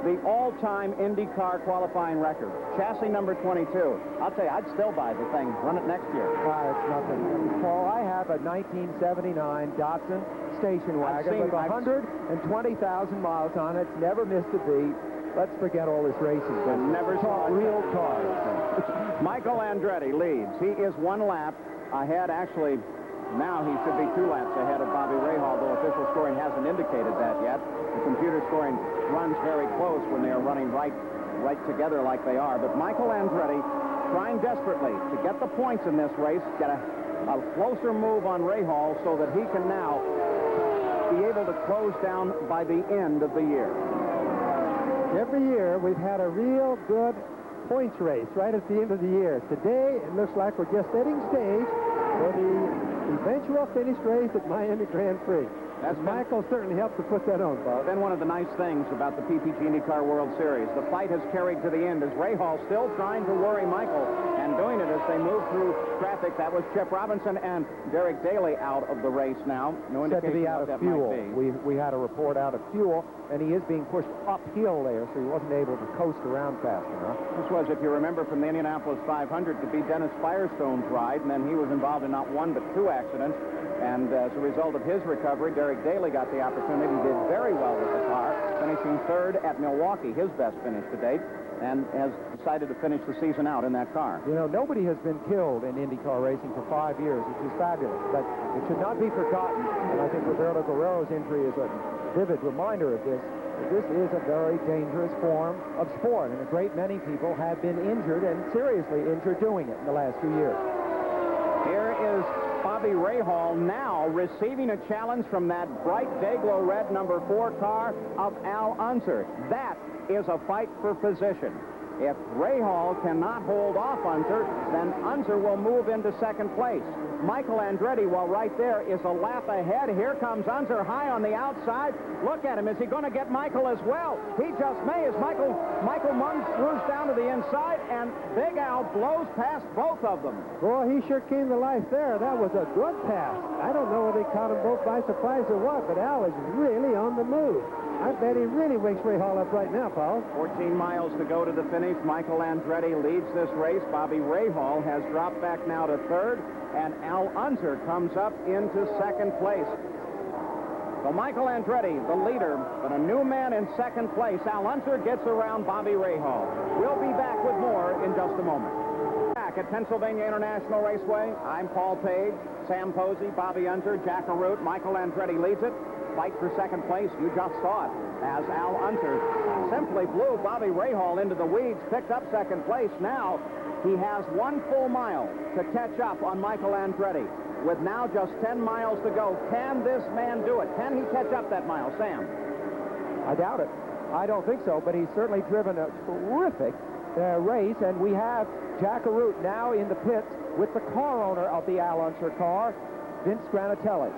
S1: the all-time IndyCar qualifying record. Chassis number 22. I'll tell you, I'd still buy the thing. Run it next year.
S2: It's nothing. Paul, I have a 1979 Datsun station wagon with 120,000 miles on it. It's never missed a beat. Let's forget all this racing.
S1: Never saw
S2: real cars.
S1: Michael Andretti leads. He is 1 lap ahead. Actually, now he should be 2 laps ahead of Bobby Rahal, though official scoring hasn't indicated that yet. The computer scoring runs very close when they are running right together like they are. But Michael Andretti trying desperately to get the points in this race, get a closer move on Rahal so that he can now be able to close down by the end of the year.
S2: Every year we've had a real good points race right at the end of the year. Today it looks like we're just setting stage for the eventual finish race at Miami Grand Prix. Michael certainly helped to put that on, Bob.
S1: Then one of the nice things about the PPG IndyCar World Series, the fight has carried to the end as Rahal still trying to worry Michael and doing it as they move through traffic. That was Chip Robinson and Derek Daly out of the race now. No
S2: indication
S1: said to be
S2: out of fuel. We had a report out of fuel, and he is being pushed uphill there, so he wasn't able to coast around fast enough.
S1: This was, if you remember, from the Indianapolis 500 to be Dennis Firestone's ride, and then he was involved in not 1 but 2 accidents. And as a result of his recovery, Derek Daly got the opportunity. He did very well with the car, finishing 3rd at Milwaukee, his best finish to date, and has decided to finish the season out in that car.
S2: You know, nobody has been killed in IndyCar racing for 5 years, which is fabulous. But it should not be forgotten, and I think Roberto Guerrero's injury is a vivid reminder of this. This is a very dangerous form of sport, and a great many people have been injured and seriously injured doing it in the last few years.
S1: Here is Bobby Rahal now receiving a challenge from that bright Dayglow red number 4 car of Al Unser. That is a fight for position. If Rahal cannot hold off Unser, then Unser will move into second place. Michael Andretti, while right there, is a lap ahead. Here comes Unser high on the outside. Look at him. Is he going to get Michael as well? He just may as Michael Munz moves down to the inside, and Big Al blows past both of them.
S5: Boy, he sure came to life there. That was a good pass. I don't know whether he caught them both by surprise or what, but Al is really on the move. I bet he really wakes Rahal up right now, Paul.
S1: 14 miles to go to the finish. Michael Andretti leads this race. Bobby Rahal has dropped back now to third, and Al Unser comes up into second place. So Michael Andretti, the leader, but a new man in second place. Al Unser gets around Bobby Rahal. We'll be back with more in just a moment. Back at Pennsylvania International Raceway, I'm Paul Page, Sam Posey, Bobby Unser, Jack Arute. Michael Andretti leads it. Fight for second place. You just saw it as Al Unser simply blew Bobby Rahal into the weeds, picked up second place. Now he has 1 full mile to catch up on Michael Andretti. With now just 10 miles to go, can this man do it? Can he catch up that mile, Sam?
S2: I doubt it. I don't think so, but he's certainly driven a terrific race, and we have Jack Arute now in the pits with the car owner of the Al Unser car, Vince Granatelli.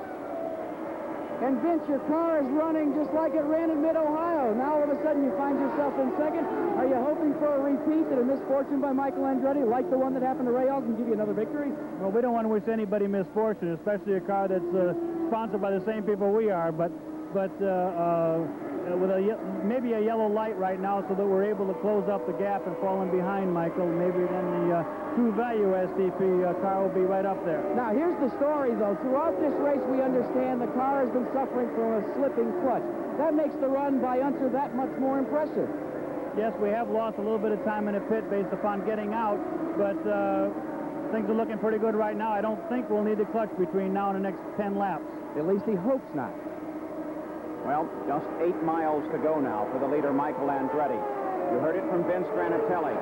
S3: And Vince, your car is running just like it ran in mid-Ohio. Now all of a sudden you find yourself in second. Are you hoping for a repeat that a misfortune by Michael Andretti, like the one that happened to Rahal, can give you another victory?
S4: Well, we don't want to wish anybody misfortune, especially a car that's sponsored by the same people we are. But with maybe a yellow light right now, so that we're able to close up the gap and fall in behind Michael. Maybe then the True Value STP car will be right up there.
S3: Now, here's the story, though. Throughout this race, we understand the car has been suffering from a slipping clutch. That makes the run by Unser that much more impressive.
S4: Yes, we have lost a little bit of time in the pit based upon getting out, but things are looking pretty good right now. I don't think we'll need the clutch between now and the next 10 laps.
S3: At least he hopes not.
S1: Well, just 8 miles to go now for the leader, Michael Andretti. You heard it from Vince Granatelli.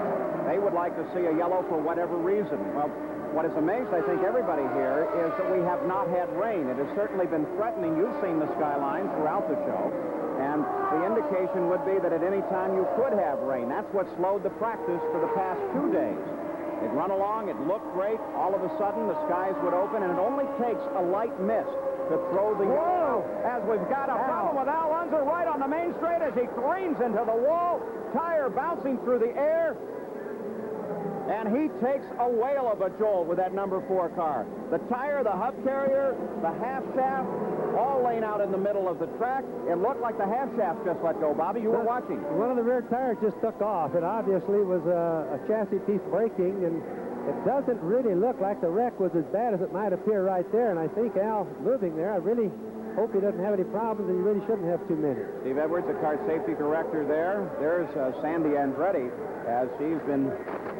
S1: They would like to see a yellow for whatever reason. Well, what has amazed, I think, everybody here is that we have not had rain. It has certainly been threatening. You've seen the skyline throughout the show, and the indication would be that at any time you could have rain. That's what slowed the practice for the past 2 days. They'd run along, it looked great. All of a sudden, the skies would open, and it only takes a light mist to throw the yellow. As we've got a problem with Al Unser right on the main straight as he careens into the wall. Tire bouncing through the air. And he takes a whale of a jolt with that number 4 car. The tire, the hub carrier, the half shaft, all laying out in the middle of the track. It looked like the half shaft just let go. Bobby, you were watching.
S5: One of the rear tires just took off. It obviously was a chassis piece breaking, and it doesn't really look like the wreck was as bad as it might appear right there. And I think Al moving there, I really hope he doesn't have any problems, and he really shouldn't have too many.
S1: Steve Edwards, the car safety director there. There's Sandy Andretti, as she's been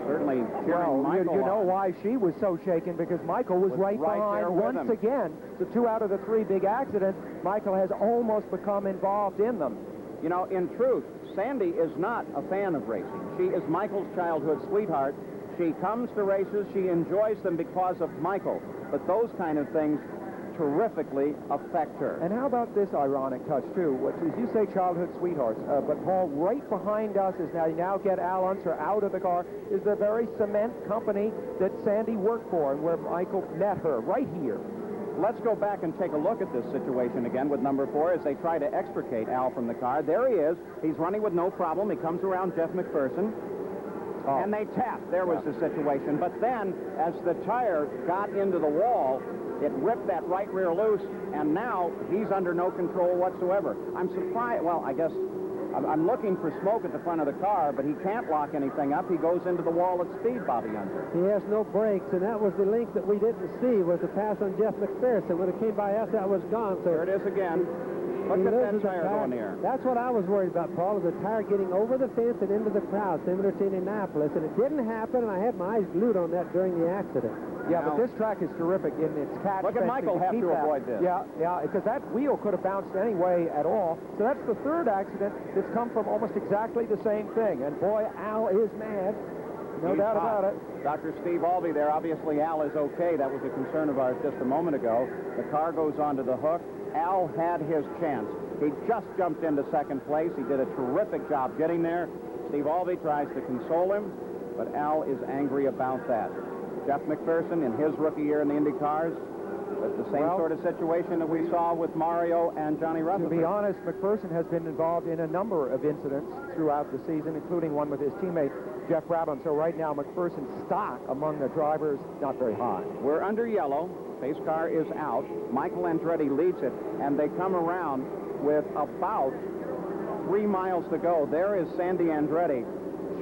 S1: certainly cheering Michael.
S2: You know why she was so shaken, because Michael was right behind once again. So 2 out of the 3 big accidents, Michael has almost become involved in them.
S1: You know, in truth, Sandy is not a fan of racing. She is Michael's childhood sweetheart. She comes to races, she enjoys them because of Michael. But those kind of things terrifically affect her.
S2: And how about this ironic touch, too, which is, you say childhood sweethearts, but Paul, right behind us is now get Al Unser out of the car, is the very cement company that Sandy worked for and where Michael met her, right here.
S1: Let's go back and take a look at this situation again with number 4 as they try to extricate Al from the car. There he is. He's running with no problem. He comes around Jeff McPherson. And they tap. There was the situation. But then, as the tire got into the wall, it ripped that right rear loose, and now he's under no control whatsoever. I'm surprised. Well, I guess I'm looking for smoke at the front of the car, but he can't lock anything up. He goes into the wall at speed, Bobby Unser.
S5: He has no brakes, and that was the link that we didn't see, was the pass on Jeff McPherson. When it came by us, that was gone. So
S1: there it is again. Look at that tire going here.
S5: That's what I was worried about, Paul, is the tire getting over the fence and into the crowd, similar to Indianapolis, and it didn't happen, and I had my eyes glued on that during the accident.
S2: Yeah, but this track is terrific in its catch.
S1: Look at Michael have to avoid this.
S2: Yeah, because that wheel could have bounced any way at all. So that's the 3rd accident that's come from almost exactly the same thing. And boy, Al is mad. No doubt about it.
S1: Dr. Steve Albee there. Obviously, Al is okay. That was a concern of ours just a moment ago. The car goes onto the hook. Al had his chance. He just jumped into second place. He did a terrific job getting there. Steve Albee tries to console him, but Al is angry about that. Jeff McPherson, in his rookie year in the Indy cars, it's the same sort of situation that we saw with Mario and Johnny Rutherford.
S2: To be honest, McPherson has been involved in a number of incidents throughout the season, including one with his teammate, Jeff Brabham. So right now, McPherson's stock among the drivers, not very high.
S1: We're under yellow. Pace car is out. Michael Andretti leads it, and they come around with about 3 miles to go. There is Sandy Andretti.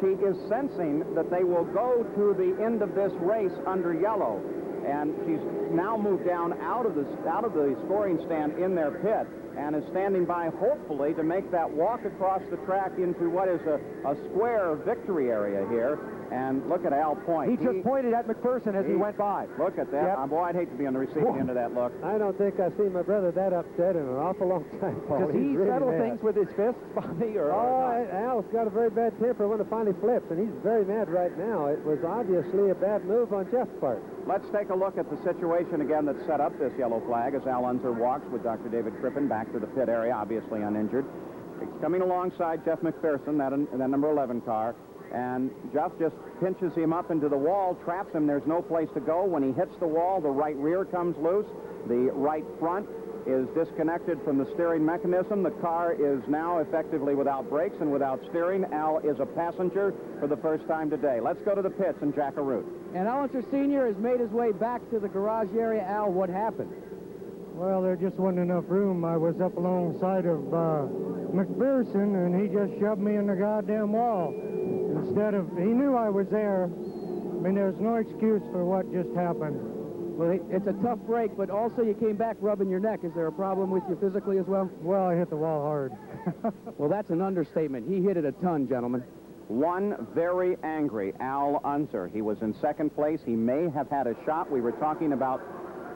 S1: She is sensing that they will go to the end of this race under yellow, and she's now moved down out of the scoring stand in their pit and is standing by, hopefully, to make that walk across the track into what is a square victory area here. And look at Al point.
S2: He just pointed at McPherson as he went by.
S1: Look at that.
S2: Yep.
S1: Boy, I'd hate to be on the receiving end of that look.
S5: I don't think I've seen my brother that upset in an awful long time, Paul.
S2: Does he
S5: really
S2: settle
S5: mad.
S2: things with his fists, Bobby? Or
S5: Al's got a very bad temper when it finally flips, and he's very mad right now. It was obviously a bad move on Jeff's part.
S1: Let's take a look at the situation again that set up this yellow flag as Al Unser walks with Dr. David Crippen back to the pit area, obviously uninjured. He's coming alongside Jeff McPherson, that number 11 car. And Jeff just pinches him up into the wall, traps him. There's no place to go. When he hits the wall, the right rear comes loose. The right front is disconnected from the steering mechanism. The car is now effectively without brakes and without steering. Al is a passenger for the first time today. Let's go to the pits and Jack Arute.
S3: And Al Unser Sr. has made his way back to the garage area. Al, what happened?
S4: Well, there just wasn't enough room. I was up alongside of McPherson, and he just shoved me in the goddamn wall. Instead of, he knew I was there. I mean, there's no excuse for what just happened.
S3: Well, it's a tough break, but also you came back rubbing your neck. Is there a problem with you physically as well?
S4: Well, I hit the wall hard.
S3: Well, that's an understatement. He hit it a ton, gentlemen.
S1: One very angry Al Unser. He was in second place. He may have had a shot. We were talking about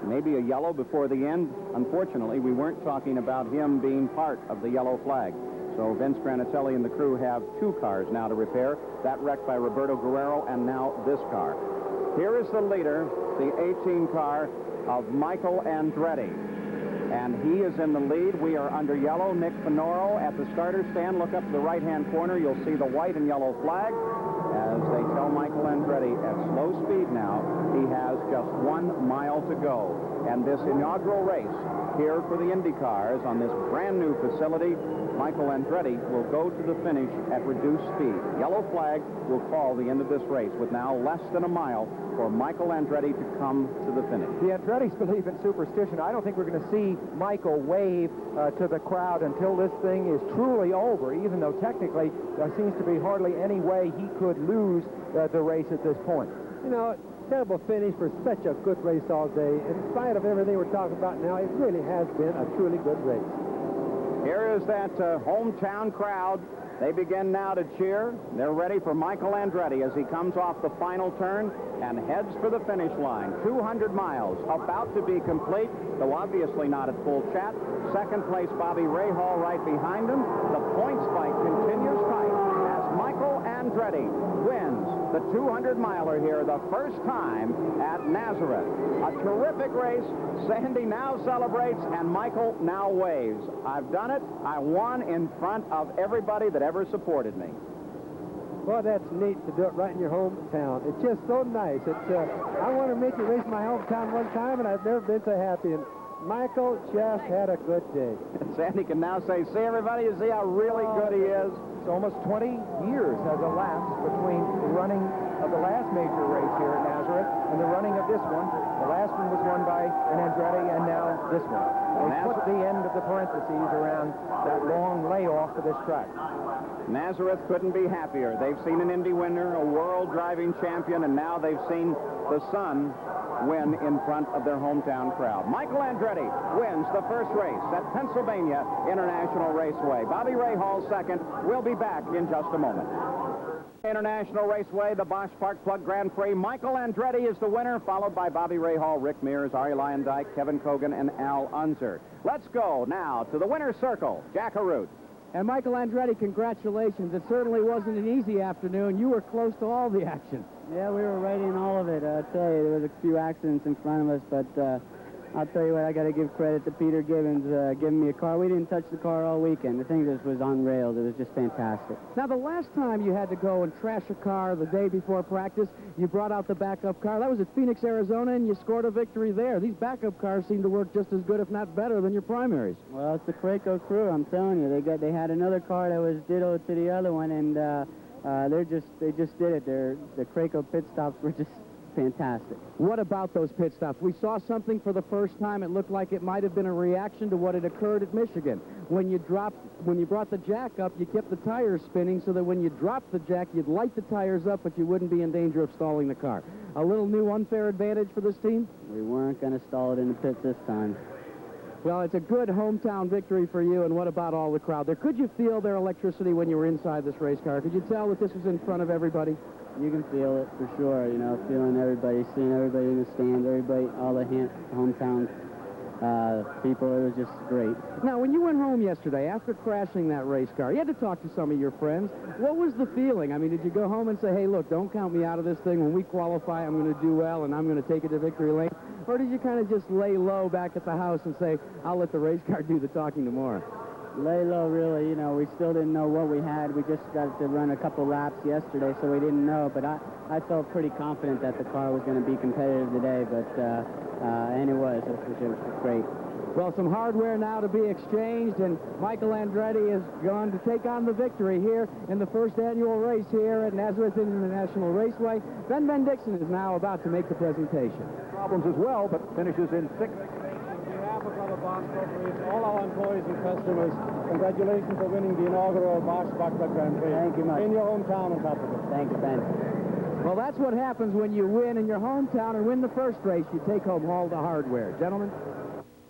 S1: maybe a yellow before the end. Unfortunately, we weren't talking about him being part of the yellow flag. So Vince Granatelli and the crew have 2 cars now to repair. That wrecked by Roberto Guerrero, and now this car. Here is the leader, the 18 car of Michael Andretti. And he is in the lead. We are under yellow. Nick Finoro at the starter stand. Look up to the right-hand corner. You'll see the white and yellow flag. As they tell Michael Andretti at slow speed now, he has just 1 mile to go. And this inaugural race here for the Indy cars on this brand new facility, Michael Andretti will go to the finish at reduced speed. Yellow flag will call the end of this race with now less than a mile for Michael Andretti to come to the finish.
S2: The Andretti's believe in superstition. I don't think we're going to see Michael wave to the crowd until this thing is truly over, even though technically there seems to be hardly any way he could lose the race at this point.
S5: You know, terrible finish for such a good race all day. In spite of everything we're talking about now, it really has been a truly good race.
S1: Here is that hometown crowd. They begin now to cheer. They're ready for Michael Andretti as he comes off the final turn and heads for the finish line. 200 miles about to be complete, though obviously not at full chat. Second place, Bobby Rahal right behind him. The points fight continues tight as Michael Andretti wins the 200-miler here the first time at Nazareth. A terrific race. Sandy now celebrates, and Michael now waves. I've done it. I won in front of everybody that ever supported me.
S5: Boy, that's neat to do it right in your hometown. It's just so nice. I want to make you race my hometown one time, and I've never been so happy. And Michael just had a good day.
S1: Sandy can now say, see, everybody, you see how really good he is?
S2: So almost 20 years has elapsed between the running of the last major race here at Nazareth and the running of this one. The last one was won by an Andretti, and now this one. They put the end of the parentheses around that long layoff for this track.
S1: Nazareth couldn't be happier. They've seen an Indy winner, a world driving champion, and now they've seen the son win in front of their hometown crowd. Michael Andretti wins the first race at Pennsylvania International Raceway. Bobby Rahal second. We'll be back in just a moment. International Raceway, the Bosch Park Plug Grand Prix. Michael Andretti is the winner, followed by Bobby Rahal, Rick Mears, Arie Luyendyk, Kevin Kogan, and Al Unser. Let's go now to the winner's circle, Jack Arute.
S3: And Michael Andretti, congratulations. It certainly wasn't an easy afternoon. You were close to all the action.
S10: Yeah, we were right in all of it. I tell you, there was a few accidents in front of us, but I'll tell you what, I got to give credit to Peter Gibbons giving me a car. We didn't touch the car all weekend. The thing just was on rails. It was just fantastic.
S3: Now, the last time you had to go and trash a car the day before practice, you brought out the backup car. That was at Phoenix, Arizona, and you scored a victory there. These backup cars seem to work just as good, if not better, than your primaries.
S10: Well, it's the Craco crew, I'm telling you. They had another car that was ditto to the other one, and they just did it. The Craco pit stops were just fantastic.
S3: What about those pit stops? We saw something for the first time. It looked like it might have been a reaction to what had occurred at Michigan. When you brought the jack up, you kept the tires spinning so that when you dropped the jack, you'd light the tires up, but you wouldn't be in danger of stalling the car. A little new unfair advantage for this team?
S10: We weren't going to stall it in the pit this time.
S3: Well, it's a good hometown victory for you, and what about all the crowd there? Could you feel their electricity when you were inside this race car? Could you tell that this was in front of everybody?
S10: You can feel it for sure, you know, feeling everybody, seeing everybody in the stand, everybody, all the hometown people. It was just great.
S3: Now, when you went home yesterday after crashing that race car, you had to talk to some of your friends. What was the feeling? I mean, did you go home and say, hey, look, don't count me out of this thing. When we qualify, I'm going to do well, and I'm going to take it to victory lane? Or did you kind of just lay low back at the house and say, I'll let the race car do the talking tomorrow?
S10: Lay low, really. You know, we still didn't know what we had. We just got to run a couple laps yesterday, so we didn't know. But I felt pretty confident that the car was going to be competitive today, and it was. It was great.
S3: Well, some hardware now to be exchanged, and Michael Andretti has gone to take on the victory here in the first annual race here at Nazareth International Raceway. Ben Dixon is now about to make the presentation.
S2: Problems as well, but finishes in sixth.
S4: All our employees and customers, congratulations for winning the inaugural Bosch Boxback Grand Prix.
S10: Thank you much.
S4: In your hometown on top of it.
S10: Thank you, Ben.
S3: Well, that's what happens when you win in your hometown and win the first race. You take home all the hardware. Gentlemen?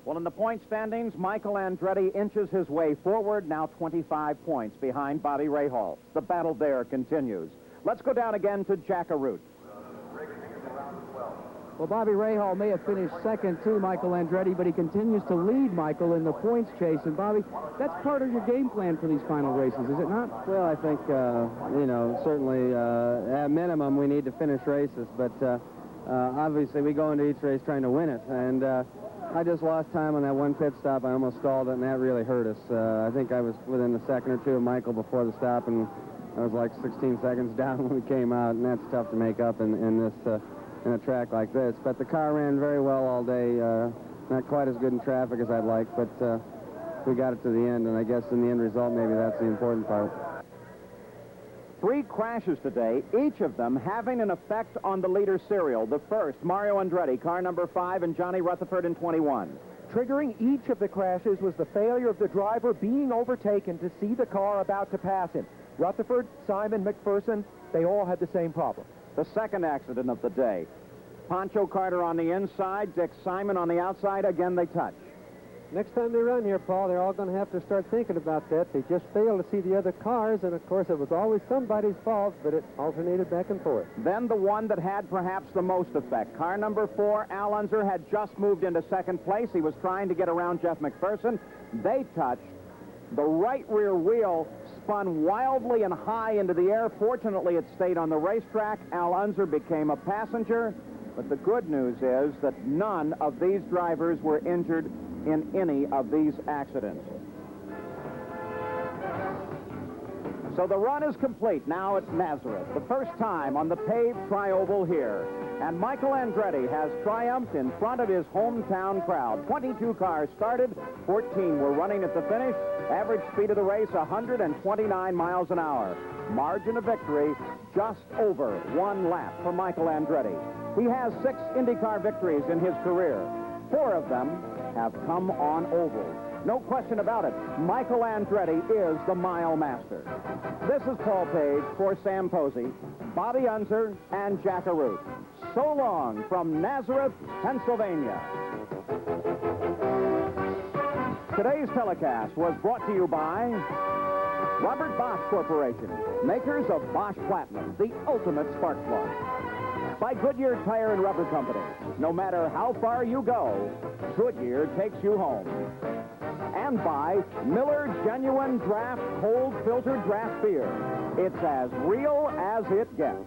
S1: Well, in the point standings, Michael Andretti inches his way forward, now 25 points behind Bobby Rahal. The battle there continues. Let's go down again to Jack Arute.
S3: Well, Bobby Rahal may have finished second to Michael Andretti, but he continues to lead Michael in the points chase. And, Bobby, that's part of your game plan for these final races, is it not?
S11: Well, I think, you know, certainly at minimum we need to finish races, but obviously we go into each race trying to win it. And I just lost time on that one pit stop. I almost stalled it, and that really hurt us. I think I was within a second or two of Michael before the stop, and I was like 16 seconds down when we came out, and that's tough to make up in this... in a track like this. But the car ran very well all day. Not quite as good in traffic as I'd like, but we got it to the end, and I guess in the end result, maybe that's the important part.
S1: 3 crashes today, each of them having an effect on the leader serial. The first, Mario Andretti, car number 5, and Johnny Rutherford in 21.
S2: Triggering each of the crashes was the failure of the driver being overtaken to see the car about to pass him. Rutherford, Simon, McPherson, they all had the same problem.
S1: The second accident of the day. Pancho Carter on the inside, Dick Simon on the outside. Again, they touch.
S5: Next time they run here, Paul, they're all going to have to start thinking about that. They just failed to see the other cars, and of course it was always somebody's fault, but it alternated back and forth.
S1: Then the one that had perhaps the most effect. Car number 4, Al Unser, had just moved into second place. He was trying to get around Jeff McPherson. They touched. The right rear wheel spun wildly and high into the air. Fortunately, it stayed on the racetrack. Al Unser became a passenger. But the good news is that none of these drivers were injured in any of these accidents. So the run is complete now at Nazareth, the first time on the paved tri-oval here. And Michael Andretti has triumphed in front of his hometown crowd. 22 cars started, 14 were running at the finish. Average speed of the race, 129 miles an hour. Margin of victory, just over 1 lap for Michael Andretti. He has 6 IndyCar victories in his career. 4 of them have come on ovals. No question about it, Michael Andretti is the mile master. This is Paul Page for Sam Posey, Bobby Unser, and Jack Arute. So long from Nazareth, Pennsylvania. Today's telecast was brought to you by Robert Bosch Corporation, makers of Bosch Platinum, the ultimate spark plug. By Goodyear Tire and Rubber Company. No matter how far you go, Goodyear takes you home. And by Miller Genuine Draft Cold Filtered Draft Beer. It's as real as it gets.